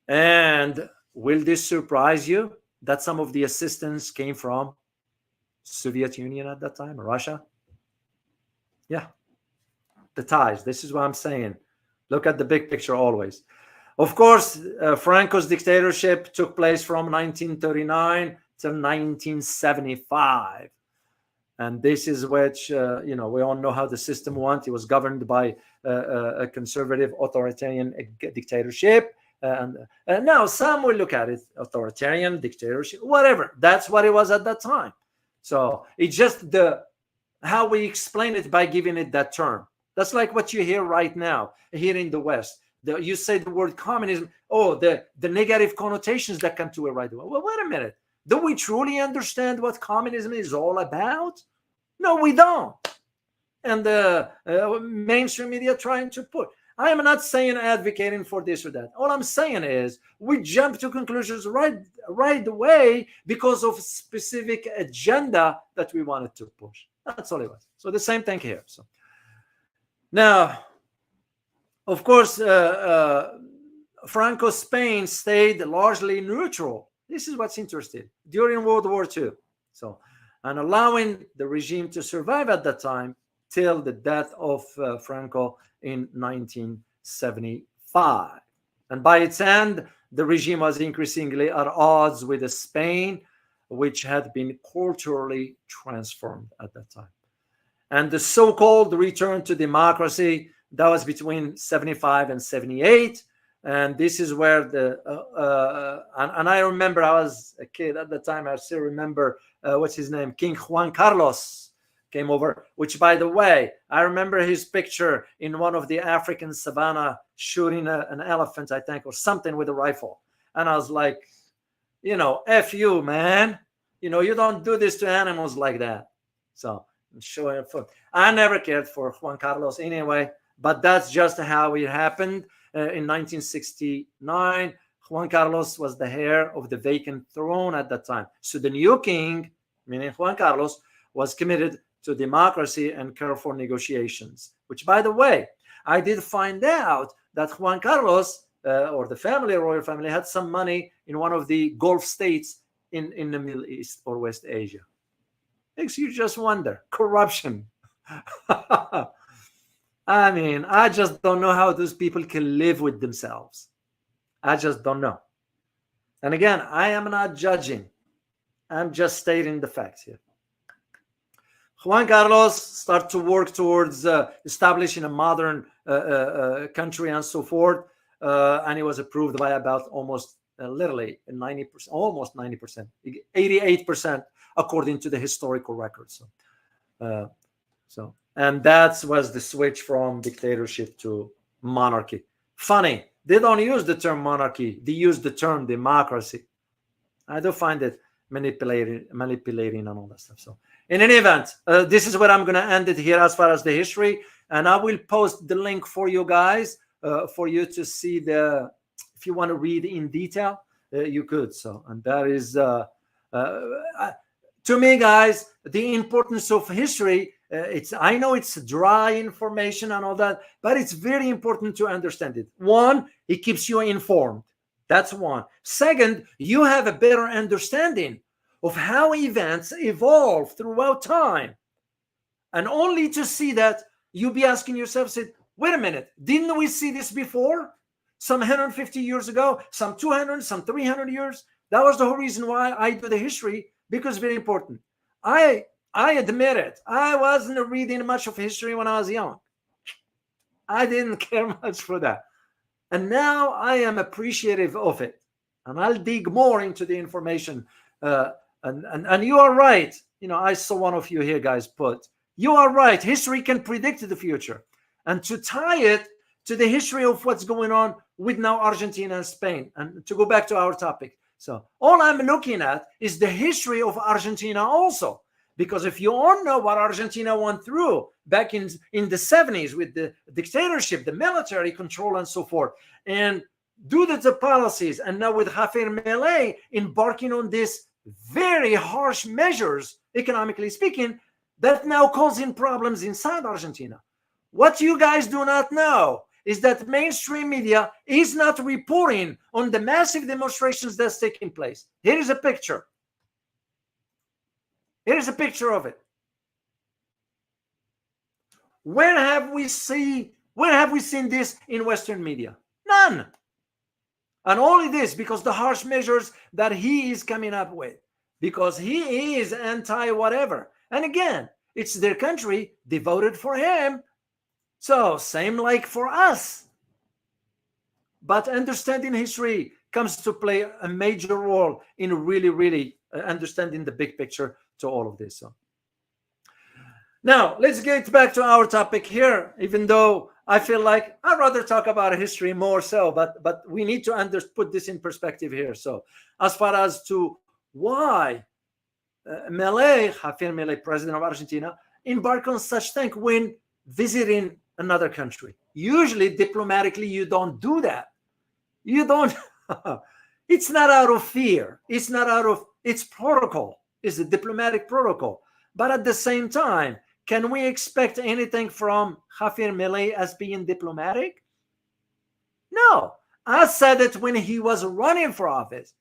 and will this surprise you that some of the assistance came from Soviet Union at that time, Russia? Yeah, the ties. This is what I'm saying. Look at the big picture always. Of course, Franco's dictatorship took place from 1939 to 1975. And this is which, we all know how the system went. It was governed by a conservative authoritarian dictatorship And now some will look at it authoritarian, dictatorship, whatever. That's what it was at that time. So it's just how we explain it by giving it that term. That's like what you hear right now here in the West. You say the word communism, the negative connotations that come to it right away. Well, wait a minute. Do we truly understand what communism is all about? No, we don't. And the mainstream media trying to put. I am not saying advocating for this or that. All I'm saying is we jump to conclusions right away because of specific agenda that we wanted to push. That's all it was. So the same thing here. So now, of course, Franco's Spain stayed largely neutral. This is what's interesting during World War II. So, and allowing the regime to survive at that time till the death of Franco in 1975. And by its end, the regime was increasingly at odds with Spain, which had been culturally transformed at that time. And the so-called return to democracy, that was between 75 and 78. And this is where and I remember I was a kid at the time. I still remember, what's his name? King Juan Carlos came over, which, by the way, I remember his picture in one of the African savannah shooting an elephant, I think, or something with a rifle. And I was like, F you, man. You don't do this to animals like that. So showing a foot. I never cared for Juan Carlos anyway, but that's just how it happened. In 1969, Juan Carlos was the heir of the vacant throne at that time. So the new king, meaning Juan Carlos, was committed to democracy and careful negotiations, which, by the way, I did find out that Juan Carlos, or the royal family, had some money in one of the Gulf states in the Middle East or West Asia. Makes you just wonder. Corruption. I mean, I just don't know how those people can live with themselves. I just don't know. And again, I am not judging. I'm just stating the facts here. Juan Carlos started to work towards establishing a modern country and so forth. And he was approved by about almost literally 90%, almost 90%, 88%, according to the historical records. And that was the switch from dictatorship to monarchy. Funny, they don't use the term monarchy, they use the term democracy. I do find it manipulating and all that stuff. So in any event, this is where I'm going to end it here as far as the history. And I will post the link for you guys for you to see if you want to read in detail, you could. So, and that is, to me, guys, the importance of history. I know it's dry information and all that, but it's very important to understand it. One, it keeps you informed. That's one. Second, you have a better understanding of how events evolve throughout time. And only to see that, you'll be asking yourself, wait a minute, didn't we see this before? Some 150 years ago, some 200, some 300 years? That was the whole reason why I do the history, because it's very important. I admit it. I wasn't reading much of history when I was young. I didn't care much for that. And now I am appreciative of it. And I'll dig more into the information. And you are right. I saw one of you here, guys, put, you are right. History can predict the future. And to tie it to the history of what's going on with now Argentina and Spain. And to go back to our topic. So all I'm looking at is the history of Argentina also. Because if you all know what Argentina went through back in the 70s with the dictatorship, the military control and so forth, and due to the policies, and now with Javier Milei embarking on these very harsh measures, economically speaking, that now causing problems inside Argentina. What you guys do not know is that mainstream media is not reporting on the massive demonstrations that's taking place. Here is a picture. Here's a picture of it. Where have we seen this in Western media? None. And only this because the harsh measures that he is coming up with, because he is anti-whatever. And again, it's their country, they voted for him. So same like for us. but understanding history comes to play a major role in really understanding the big picture to all of this. So now let's get back to our topic here, even though I feel like I'd rather talk about history more so, but we need to put this in perspective here. So as far as to why Javier Milei, president of Argentina, embark on such thing when visiting another country. Usually, diplomatically, you don't do that. You don't. It's not out of fear. It's not out of. It's protocol. It's a diplomatic protocol. But at the same time, can we expect anything from Javier Milei as being diplomatic? No. I said it when he was running for office.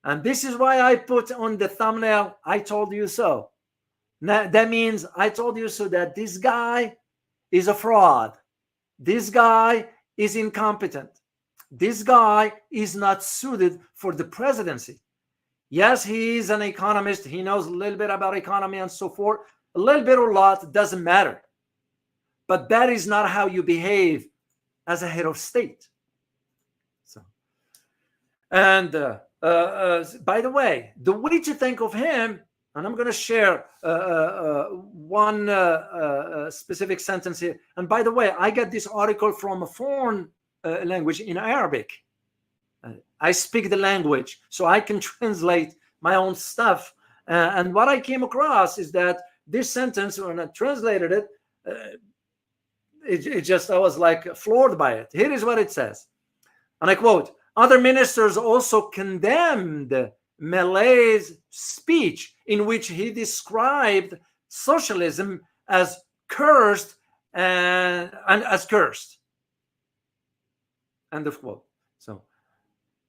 And this is why I put on the thumbnail, I told you so. Now, that means I told you so that this guy is a fraud. This guy is incompetent. This guy is not suited for the presidency. Yes, he is an economist. He knows a little bit about economy and so forth. A little bit or a lot, doesn't matter. But that is not how you behave as a head of state. So, and by the way to think of him, and I'm going to share one specific sentence here. And by the way, I got this article from a foreign language in Arabic. I speak the language, so I can translate my own stuff. And what I came across is that this sentence, when I translated it, I was like floored by it. Here is what it says. And I quote, "Other ministers also condemned Milei's speech in which he described socialism as cursed and as cursed." End of quote. So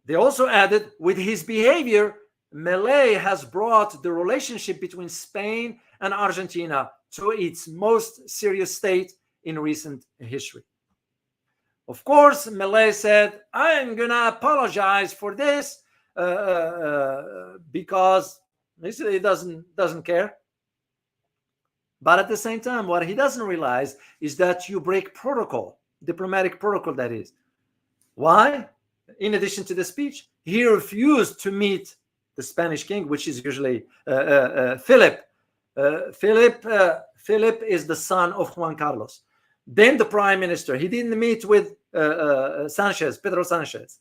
they also added, with his behavior, Milei has brought the relationship between Spain and Argentina to its most serious state in recent history. Of course, Milei said, "I'm gonna apologize for this because he doesn't care." But at the same time, what he doesn't realize is that you break protocol, diplomatic protocol, that is. Why? In addition to the speech, he refused to meet the Spanish king, which is usually Philip. Philip is the son of Juan Carlos. Then the prime minister, he didn't meet with Pedro Sanchez,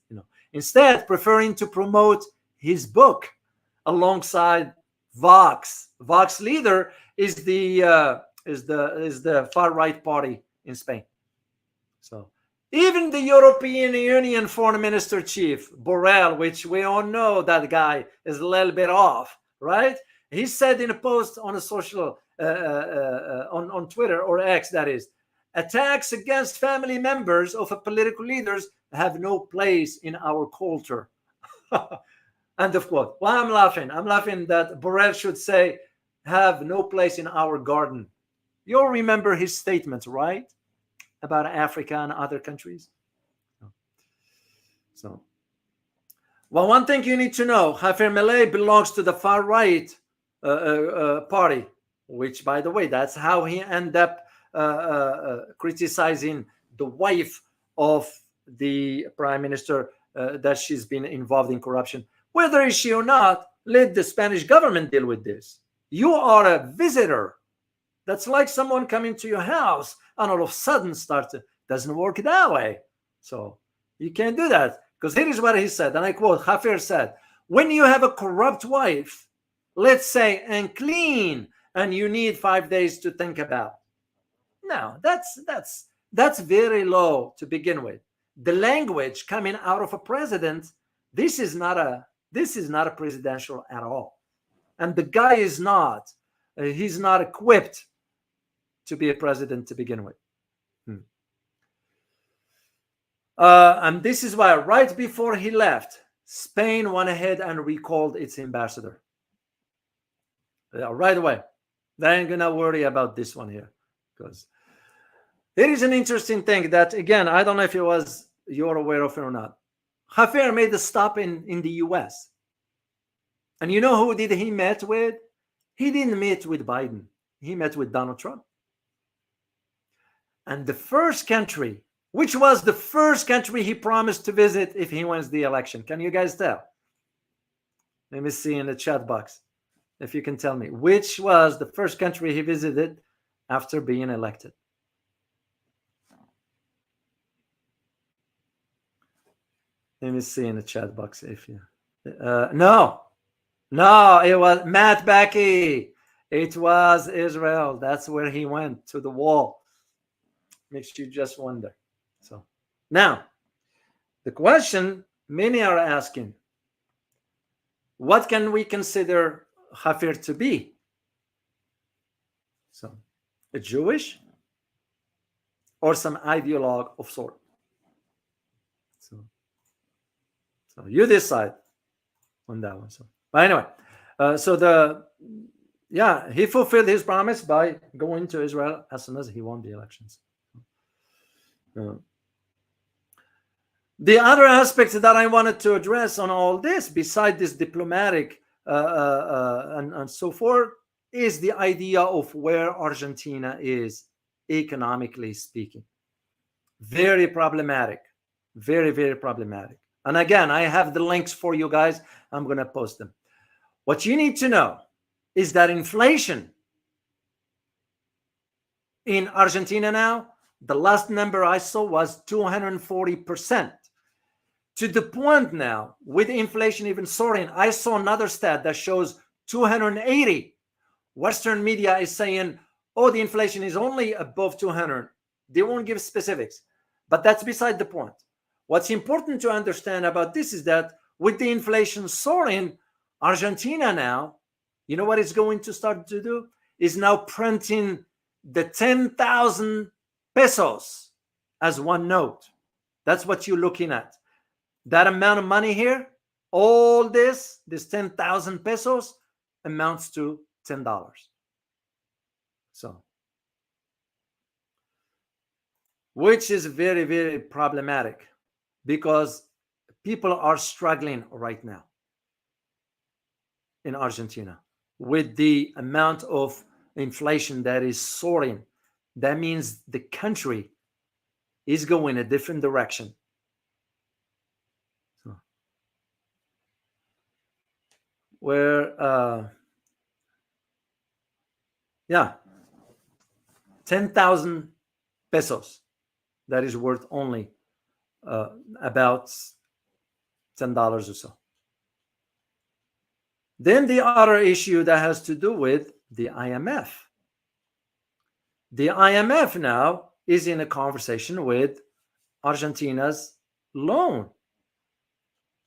instead preferring to promote his book alongside Vox. Vox leader is the far right party in Spain. So even the European Union foreign minister chief Borrell, which we all know that guy is a little bit off, right? He said in a post on a social on Twitter or X, that is, "Attacks against family members of political leaders have no place in our culture." End of quote. Why I'm laughing? I'm laughing that Borrell should say, "have no place in our garden." You'll remember his statements, right? About Africa and other countries. So, well, one thing you need to know, Javier Milei belongs to the far right party, which, by the way, that's how he ended up criticizing the wife of the prime minister, that she's been involved in corruption. Whether is she or not, let the Spanish government deal with this. You are a visitor. That's like someone coming to your house and all of a sudden doesn't work that way. So you can't do that, because here is what he said, and I quote, Javier said, "When you have a corrupt wife, let's say, and clean, and you need 5 days to think about." No, that's very low to begin with. The language coming out of a president, this is not a presidential at all. And the guy is not, he's not equipped to be a president to begin with. And this is why right before he left, Spain went ahead and recalled its ambassador. Right away. They ain't gonna worry about this one here, because there is an interesting thing that, again, I don't know if you're aware of it or not. Javier made a stop in the US. And you know who did he met with? He didn't meet with Biden. He met with Donald Trump. And the first country Which was the first country he promised to visit if he wins the election? Can you guys tell? Let me see in the chat box if you can tell me. Which was the first country he visited after being elected? Let me see in the chat box if you... No, it was Matt Becky. It was Israel. That's where he went, to the wall. Makes you just wonder. So now, the question many are asking, what can we consider Hafir to be? So, a Jewish or some ideologue of sort? So you decide on that one. So, but anyway, he fulfilled his promise by going to Israel as soon as he won the elections. The other aspect that I wanted to address on all this, beside this diplomatic and so forth, is the idea of where Argentina is economically speaking. Very problematic. Very, very problematic. And again, I have the links for you guys. I'm going to post them. What you need to know is that inflation in Argentina now, the last number I saw was 240%. To the point now, with inflation even soaring, I saw another stat that shows 280. Western media is saying, oh, the inflation is only above 200. They won't give specifics, but that's beside the point. What's important to understand about this is that with the inflation soaring, Argentina now, you know what it's going to start to do? Is now printing the 10,000 pesos as one note. That's what you're looking at. That amount of money here, all this 10,000 pesos amounts to $10. So, which is very, very problematic because people are struggling right now in Argentina with the amount of inflation that is soaring. That means the country is going a different direction. So, where 10,000 pesos, that is worth only about $10 or so. Then the other issue that has to do with the IMF. The IMF now is in a conversation with Argentina's loan.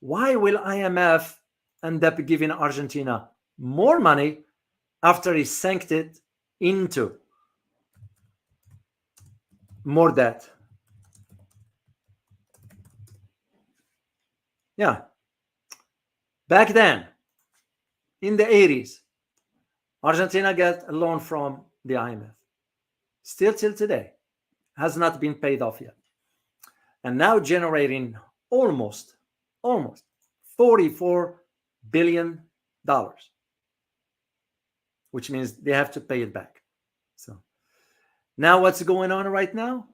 Why will IMF end up giving Argentina more money after he sank it into more debt? Yeah. Back then, in the 80s, Argentina got a loan from the IMF. Still till today, has not been paid off yet. And now generating almost $44 billion, which means they have to pay it back. So now what's going on right now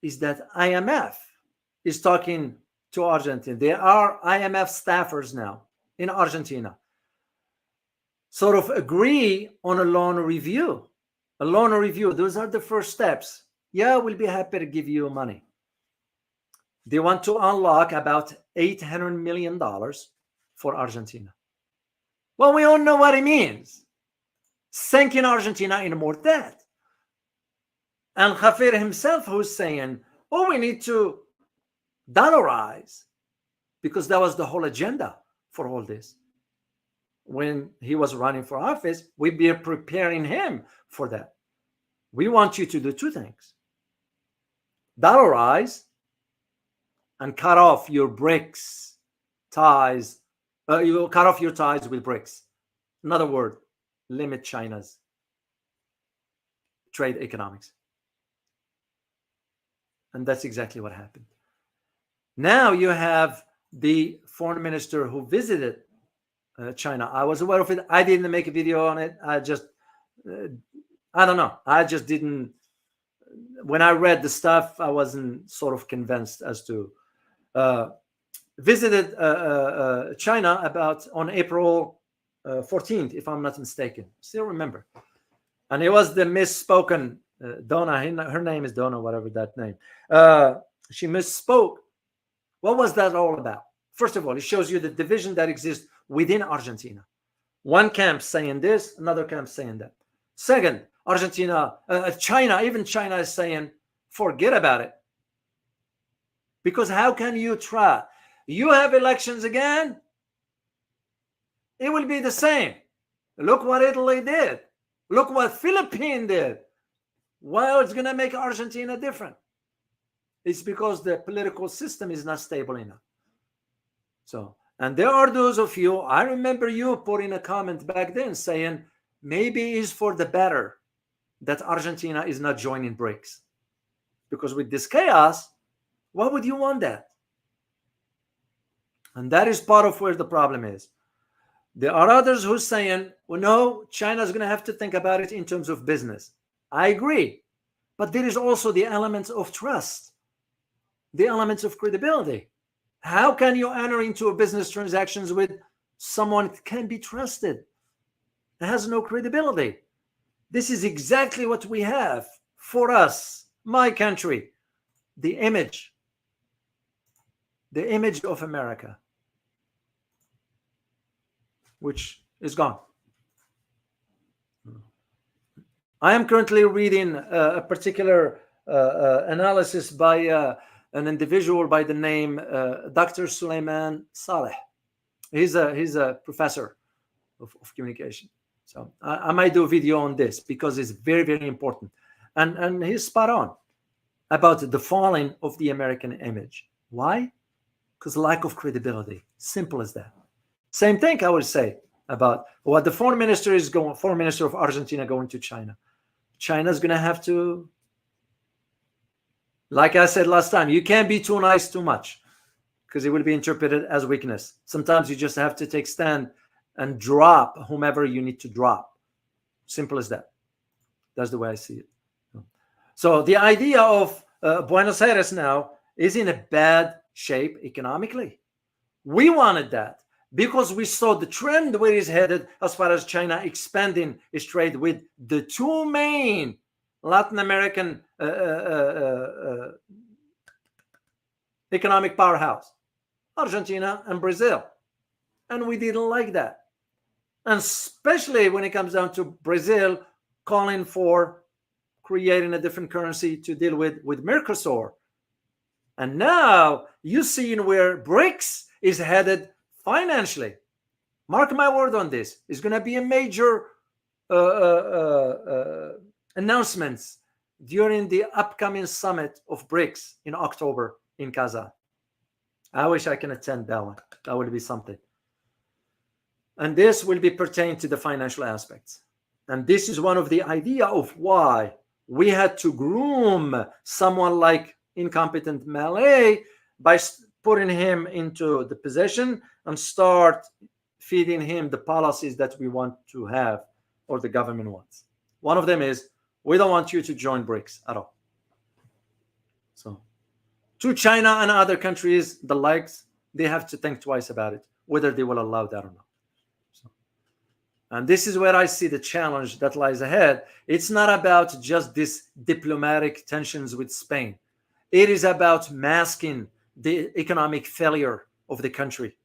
is that IMF is talking to Argentina. There are IMF staffers now in Argentina sort of agree on a loan review. A loan review, those are the first steps. Yeah, we'll be happy to give you money. They want to unlock about $800 million for Argentina. Well, we all know what it means. Sinking Argentina in more debt. And Hafir himself who's saying, oh, we need to dollarize, because that was the whole agenda for all this. When he was running for office, we'd be preparing him for that. We want you to do two things. Dollarize and cut off your BRICS ties. You cut off your ties with BRICS. In other words, limit China's trade economics. And that's exactly what happened. Now you have the foreign minister who visited China. I was aware of it. I didn't make a video on it. I don't know. I just didn't when I read the stuff, I wasn't sort of convinced as to. Visited China about on April 14th, if I'm not mistaken. Still remember. And it was the misspoken Donna. Her name is Donna, whatever that name. She misspoke. What was that all about? First of all, it shows you the division that exists within Argentina. One camp saying this, another camp saying that. Second, China, even China is saying, forget about it. Because how can you try? You have elections again, it will be the same. Look what Italy did. Look what Philippines did. Why it's going to make Argentina different? It's because the political system is not stable enough. So, and there are those of you, I remember you putting a comment back then saying, maybe it's for the better that Argentina is not joining BRICS. Because with this chaos, why would you want that? And that is part of where the problem is. There are others who are saying, well, no, China's going to have to think about it in terms of business. I agree. But there is also the elements of trust, the elements of credibility. How can you enter into a business transactions with someone that can be trusted? It has no credibility. This is exactly what we have for us, my country, the image of America, which is gone. I am currently reading a particular analysis by an individual by the name Dr. Suleiman Saleh. He's a professor of communication. So I might do a video on this because it's very, very important. And he's spot on about the falling of the American image. Why? Because lack of credibility. Simple as that. Same thing I would say about what the foreign minister of Argentina going to China. China's going to have to, like I said last time, you can't be too nice too much because it will be interpreted as weakness. Sometimes you just have to take stand and drop whomever you need to drop. Simple as that. That's the way I see it. So the idea of Buenos Aires now is in a bad shape economically. We wanted that because we saw the trend where it's headed as far as China expanding its trade with the two main Latin American economic powerhouse, Argentina and Brazil. And we didn't like that. And especially when it comes down to Brazil calling for creating a different currency to deal with Mercosur. And now you see where BRICS is headed financially. Mark my word on this. It's going to be a major announcements during the upcoming summit of BRICS in October in Kazan. I wish I can attend that one. That would be something. And this will be pertained to the financial aspects. And this is one of the idea of why we had to groom someone like incompetent Malay by putting him into the position and start feeding him the policies that we want to have or the government wants. One of them is, we don't want you to join BRICS at all. So to China and other countries, the likes, they have to think twice about it, whether they will allow that or not. And this is where I see the challenge that lies ahead. It's not about just this diplomatic tensions with Spain. It is about masking the economic failure of the country.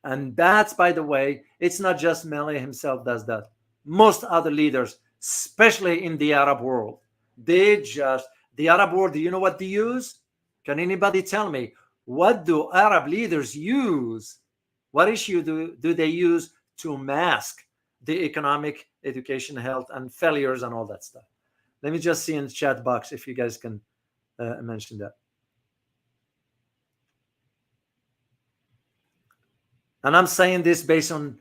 And that's, by the way, it's not just Malay himself does that. Most other leaders, especially in the Arab world, the Arab world, do you know what they use? Can anybody tell me? What do Arab leaders use? What issue do they use to mask the economic, education, health, and failures and all that stuff? Let me just see in the chat box if you guys can mention that. And I'm saying this based on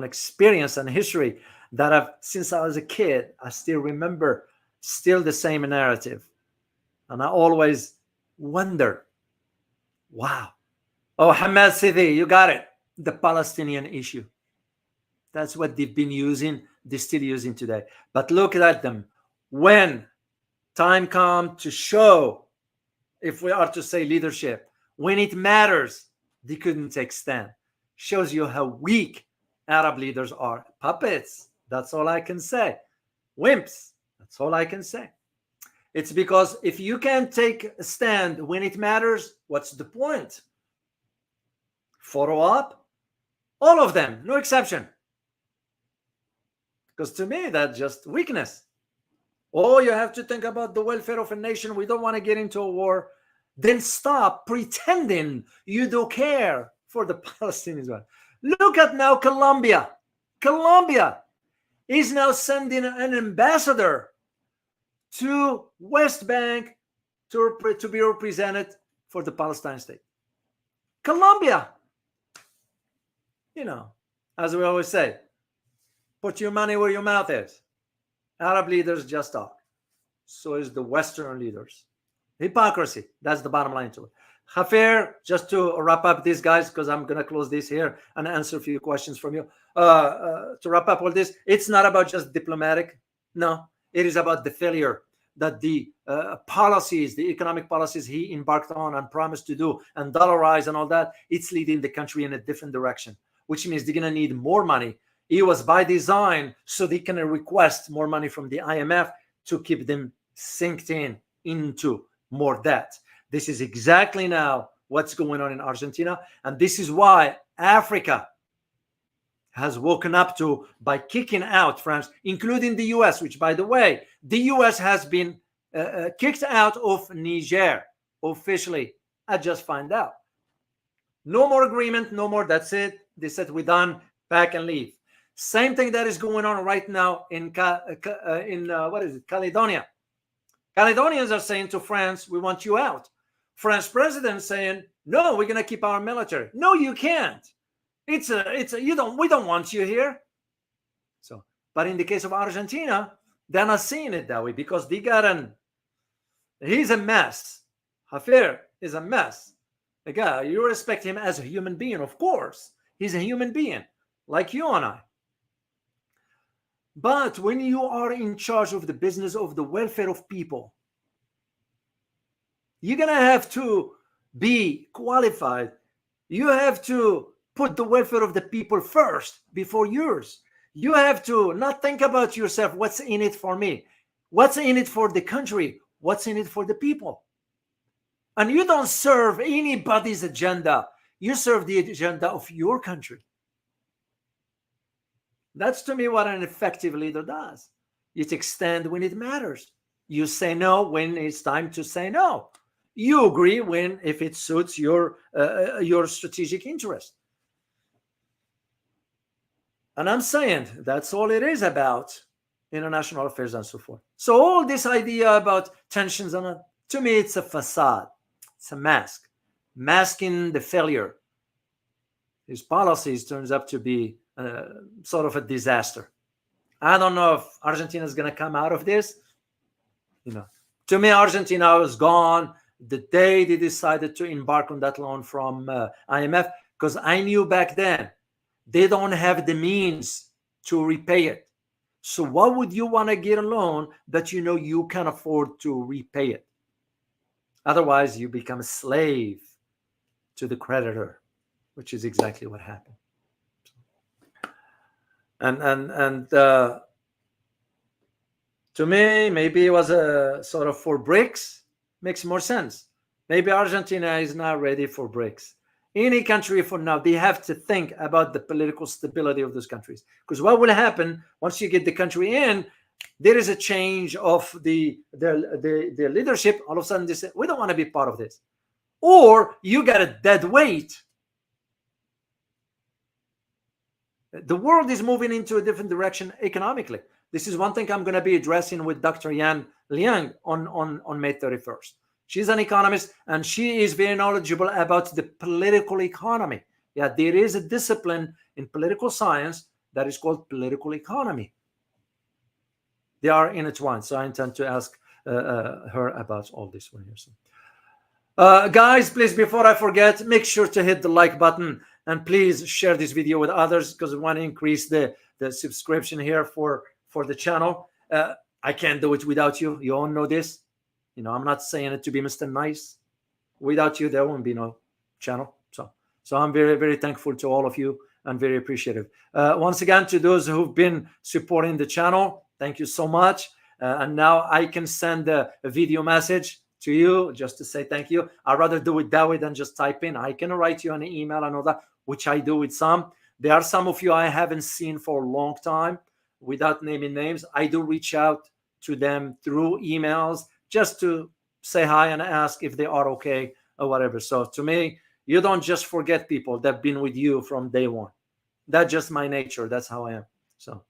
experience and history that I've, since I was a kid, I still remember still the same narrative. And I always wonder, wow. Oh, Hamad Sidi, you got it. The Palestinian issue. That's what they've been using. They're still using today. But look at them. When time come to show, if we are to say leadership, when it matters, they couldn't take stand. Shows you how weak Arab leaders are. Puppets. That's all I can say. Wimps. That's all I can say. It's because if you can't take a stand when it matters, what's the point? Photo op? All of them, no exception. Because to me, that's just weakness. Oh, you have to think about the welfare of a nation. We don't want to get into a war. Then stop pretending you do care for the Palestinians. Look at now Colombia. Colombia is now sending an ambassador to West Bank to be represented for the Palestine state. Colombia. You know, as we always say, put your money where your mouth is. Arab leaders just talk. So is the Western leaders. Hypocrisy. That's the bottom line to it. Khafer, just to wrap up this, guys, because I'm going to close this here and answer a few questions from you. To wrap up all this, it's not about just diplomatic. No, it is about the failure that the policies, the economic policies he embarked on and promised to do and dollarize and all that, it's leading the country in a different direction, which means they're going to need more money. It was by design so they can request more money from the IMF to keep them sinking into more debt. This is exactly now what's going on in Argentina. And this is why Africa has woken up to by kicking out France, including the US, which, by the way, the US has been kicked out of Niger officially. I just find out. No more agreement, no more. That's it. They said we're done. Pack and leave. Same thing that is going on right now in what is it? Caledonia. Caledonians are saying to France, we want you out. French president saying, no, we're going to keep our military. No, you can't. We don't want you here. So, but in the case of Argentina, they're not seeing it that way because he's a mess. Javier is a mess. The guy, you respect him as a human being, of course. He's a human being, like you and I. But when you are in charge of the business of the welfare of people, you're going to have to be qualified. You have to put the welfare of the people first before yours. You have to not think about yourself, what's in it for me? What's in it for the country? What's in it for the people? And you don't serve anybody's agenda. You serve the agenda of your country. That's to me what an effective leader does. You take stand when it matters. You say no when it's time to say no. You agree if it suits your strategic interest. And I'm saying that's all it is about international affairs and so forth. So all this idea about tensions, to me, it's a facade. It's a mask, masking the failure. His policies turns up to be sort of a disaster. I don't know if Argentina is going to come out of this. To me, Argentina was gone the day they decided to embark on that loan from IMF, because I knew back then they don't have the means to repay it. So why would you want to get a loan that you can afford to repay it? Otherwise, you become a slave to the creditor, which is exactly what happened. And to me, maybe it was a sort of for BRICS. Makes more sense. Maybe Argentina is not ready for BRICS. Any country for now, they have to think about the political stability of those countries. Because what will happen once you get the country in, there is a change of the leadership. All of a sudden, they say, we don't want to be part of this. Or you got a dead weight. The world is moving into a different direction economically. This is one thing I'm going to be addressing with Dr. Yan Liang on May 31st. She's an economist, and she is very knowledgeable about the political economy. Yeah, there is a discipline in political science that is called political economy. They are intertwined, so I intend to ask her about all this one here. So, guys, please, before I forget, make sure to hit the like button, and please share this video with others, because we want to increase the subscription here for the channel. I can't do it without you. You all know this. I'm not saying it to be Mr. Nice. Without you, there won't be no channel. So I'm very, very thankful to all of you and very appreciative. Once again, to those who've been supporting the channel, thank you so much. And now I can send a video message to you just to say thank you. I'd rather do it that way than just type in. I can write you an email and all that, which I do with some. There are some of you I haven't seen for a long time. Without naming names, I do reach out to them through emails just to say hi and ask if they are okay or whatever. So to me, you don't just forget people that have been with you from day one. That's just my nature. That's how I am. So,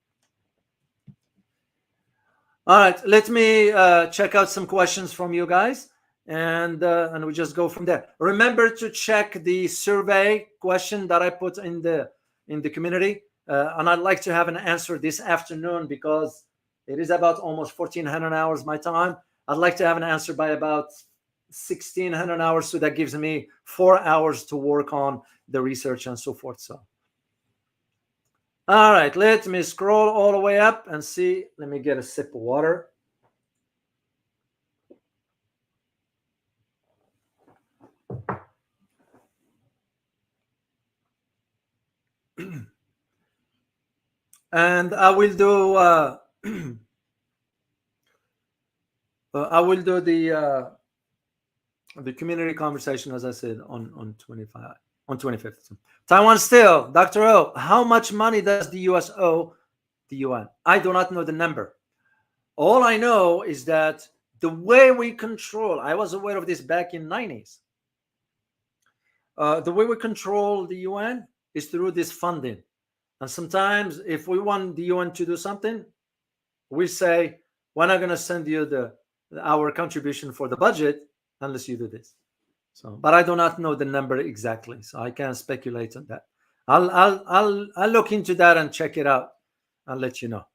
all right, let me check out some questions from you guys, and we just go from there. Remember to check the survey question that I put in the community, and I'd like to have an answer this afternoon because it is about almost 1,400 hours my time. I'd like to have an answer by about 1,600 hours, so that gives me 4 hours to work on the research and so forth. So, all right, let me scroll all the way up and see. Let me get a sip of water. And I will do the community conversation, as I said, on 25th. Taiwan still, Dr. O, how much money does the US owe the UN? I do not know the number. All I know is that the way we control, I was aware of this back in 90s. The way we control the UN is through this funding. And sometimes if we want the UN to do something, we say, we're not going to send you our contribution for the budget unless you do this. So, but I do not know the number exactly, so I can't speculate on that. I'll look into that and check it out and let you know.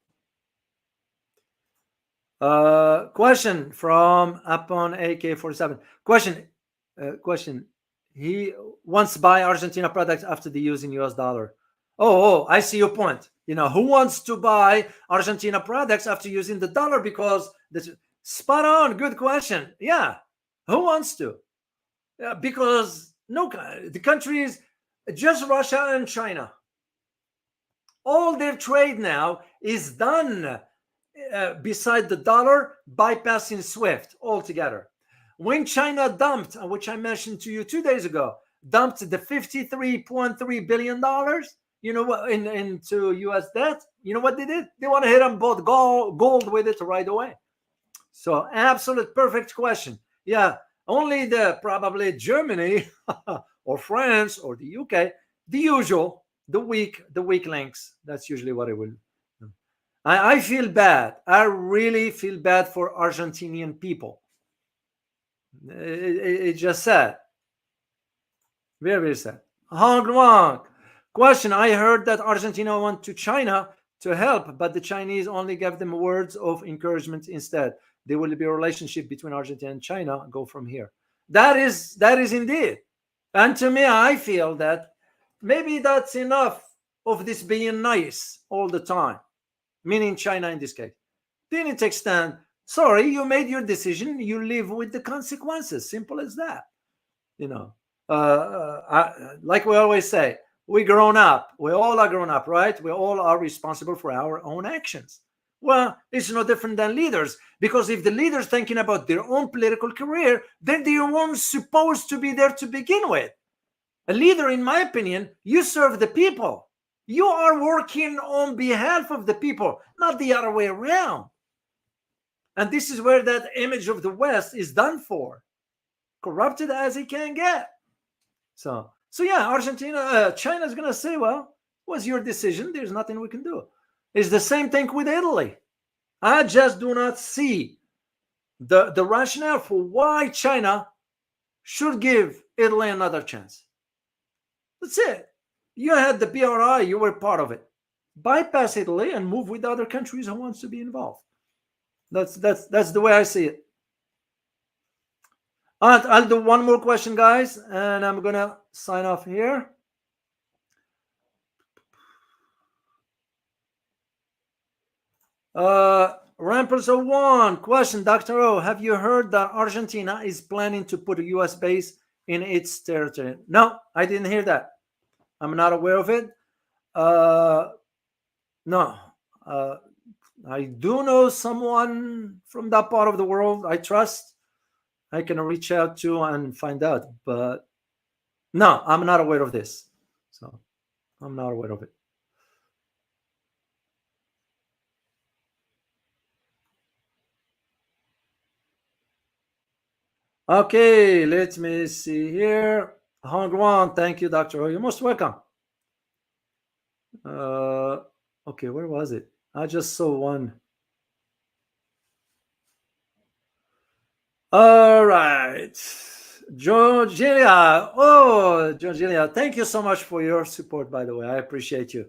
Question from Upon AK47. Question. He wants to buy Argentina products after the use in US dollar. Oh, I see your point. Who wants to buy Argentina products after using the dollar? Because spot on. Good question. Yeah. Who wants to? Because the countries, just Russia and China, all their trade now is done beside the dollar, bypassing SWIFT altogether. When China dumped, which I mentioned to you 2 days ago, dumped the $53.3 billion, into US debt, you know what they did? They want to hit them both gold with it right away. So absolute perfect question. Yeah. Only probably Germany or France or the UK, the usual, the weak links. That's usually what it will. I feel bad. I really feel bad for Argentinian people. It's just sad. Very, very sad. Hong Wang. Question. I heard that Argentina went to China to help, but the Chinese only gave them words of encouragement instead. There will be a relationship between Argentina and China. Go from here. That is indeed. And to me, I feel that maybe that's enough of this being nice all the time, meaning China in this case. Then it extend, sorry, you made your decision, you live with the consequences. Simple as that. Like we always say, we grown up. We all are grown up, right? We all are responsible for our own actions. Well, it's no different than leaders, because if the leaders thinking about their own political career, then they weren't supposed to be there to begin with. A leader, in my opinion, you serve the people. You are working on behalf of the people, not the other way around. And this is where that image of the West is done for, corrupted as it can get. So yeah, Argentina, China's going to say, well, it was your decision. There's nothing we can do. It's the same thing with Italy. I just do not see the rationale for why China should give Italy another chance. That's it. You had the BRI, you were part of it. Bypass Italy and move with other countries who wants to be involved. That's the way I see it. All right, I'll do one more question, guys, and I'm gonna sign off here. Rampers01 question, Dr. O, have you heard that Argentina is planning to put a US base in its territory? No, I didn't hear that. I'm not aware of it. No. I do know someone from that part of the world I trust. I can reach out to and find out. But no, I'm not aware of this. So I'm not aware of it. Okay, let me see here. Hongwan, thank you, Dr. O. You're most welcome. Okay, where was it? I just saw one. All right. Georgia. Oh, Georgia, thank you so much for your support, by the way. I appreciate you.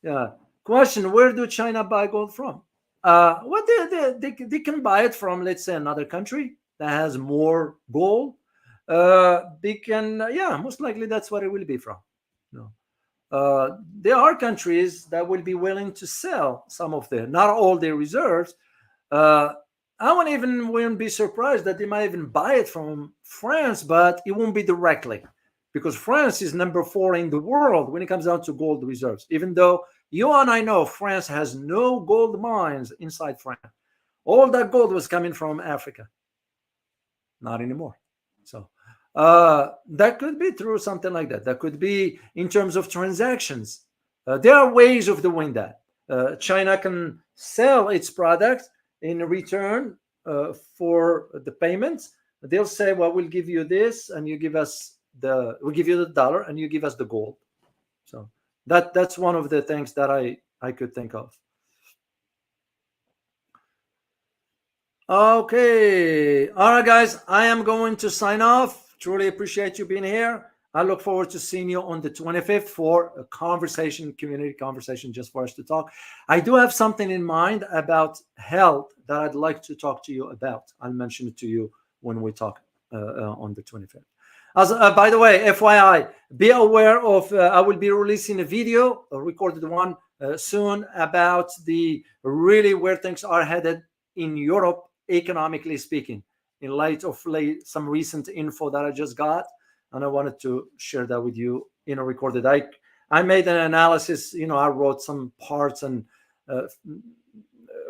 Yeah. Question, where do China buy gold from? What they can buy it from, let's say, another country that has more gold. They can, yeah, most likely that's what it will be from. No. There are countries that will be willing to sell some of their, not all their reserves. I wouldn't be surprised that they might even buy it from France, but it won't be directly because France is number 4 in the world when it comes down to gold reserves. Even though you and I know France has no gold mines inside France, all that gold was coming from Africa. Not anymore. So that could be through something like that. That could be in terms of transactions. There are ways of doing that. China can sell its product in return for the payments. They'll say, well, we'll give you this and you give us we'll give you the dollar and you give us the gold. So that's one of the things that I could think of. Okay. All right, guys, I am going to sign off. Truly appreciate you being here. I look forward to seeing you on the 25th for a conversation, community conversation, just for us to talk. I do have something in mind about health that I'd like to talk to you about. I'll mention it to you when we talk on the 25th. By the way, FYI, be aware of, I will be releasing a video, a recorded one soon, about the really where things are headed in Europe, economically speaking, in light of some recent info that I just got. And I wanted to share that with you in a recorded. I made an analysis, I wrote some parts and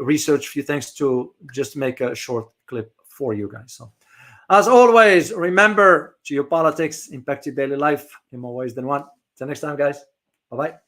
researched a few things to just make a short clip for you guys. So as always, remember, geopolitics impact your daily life in more ways than one. Till next time, guys. Bye-bye.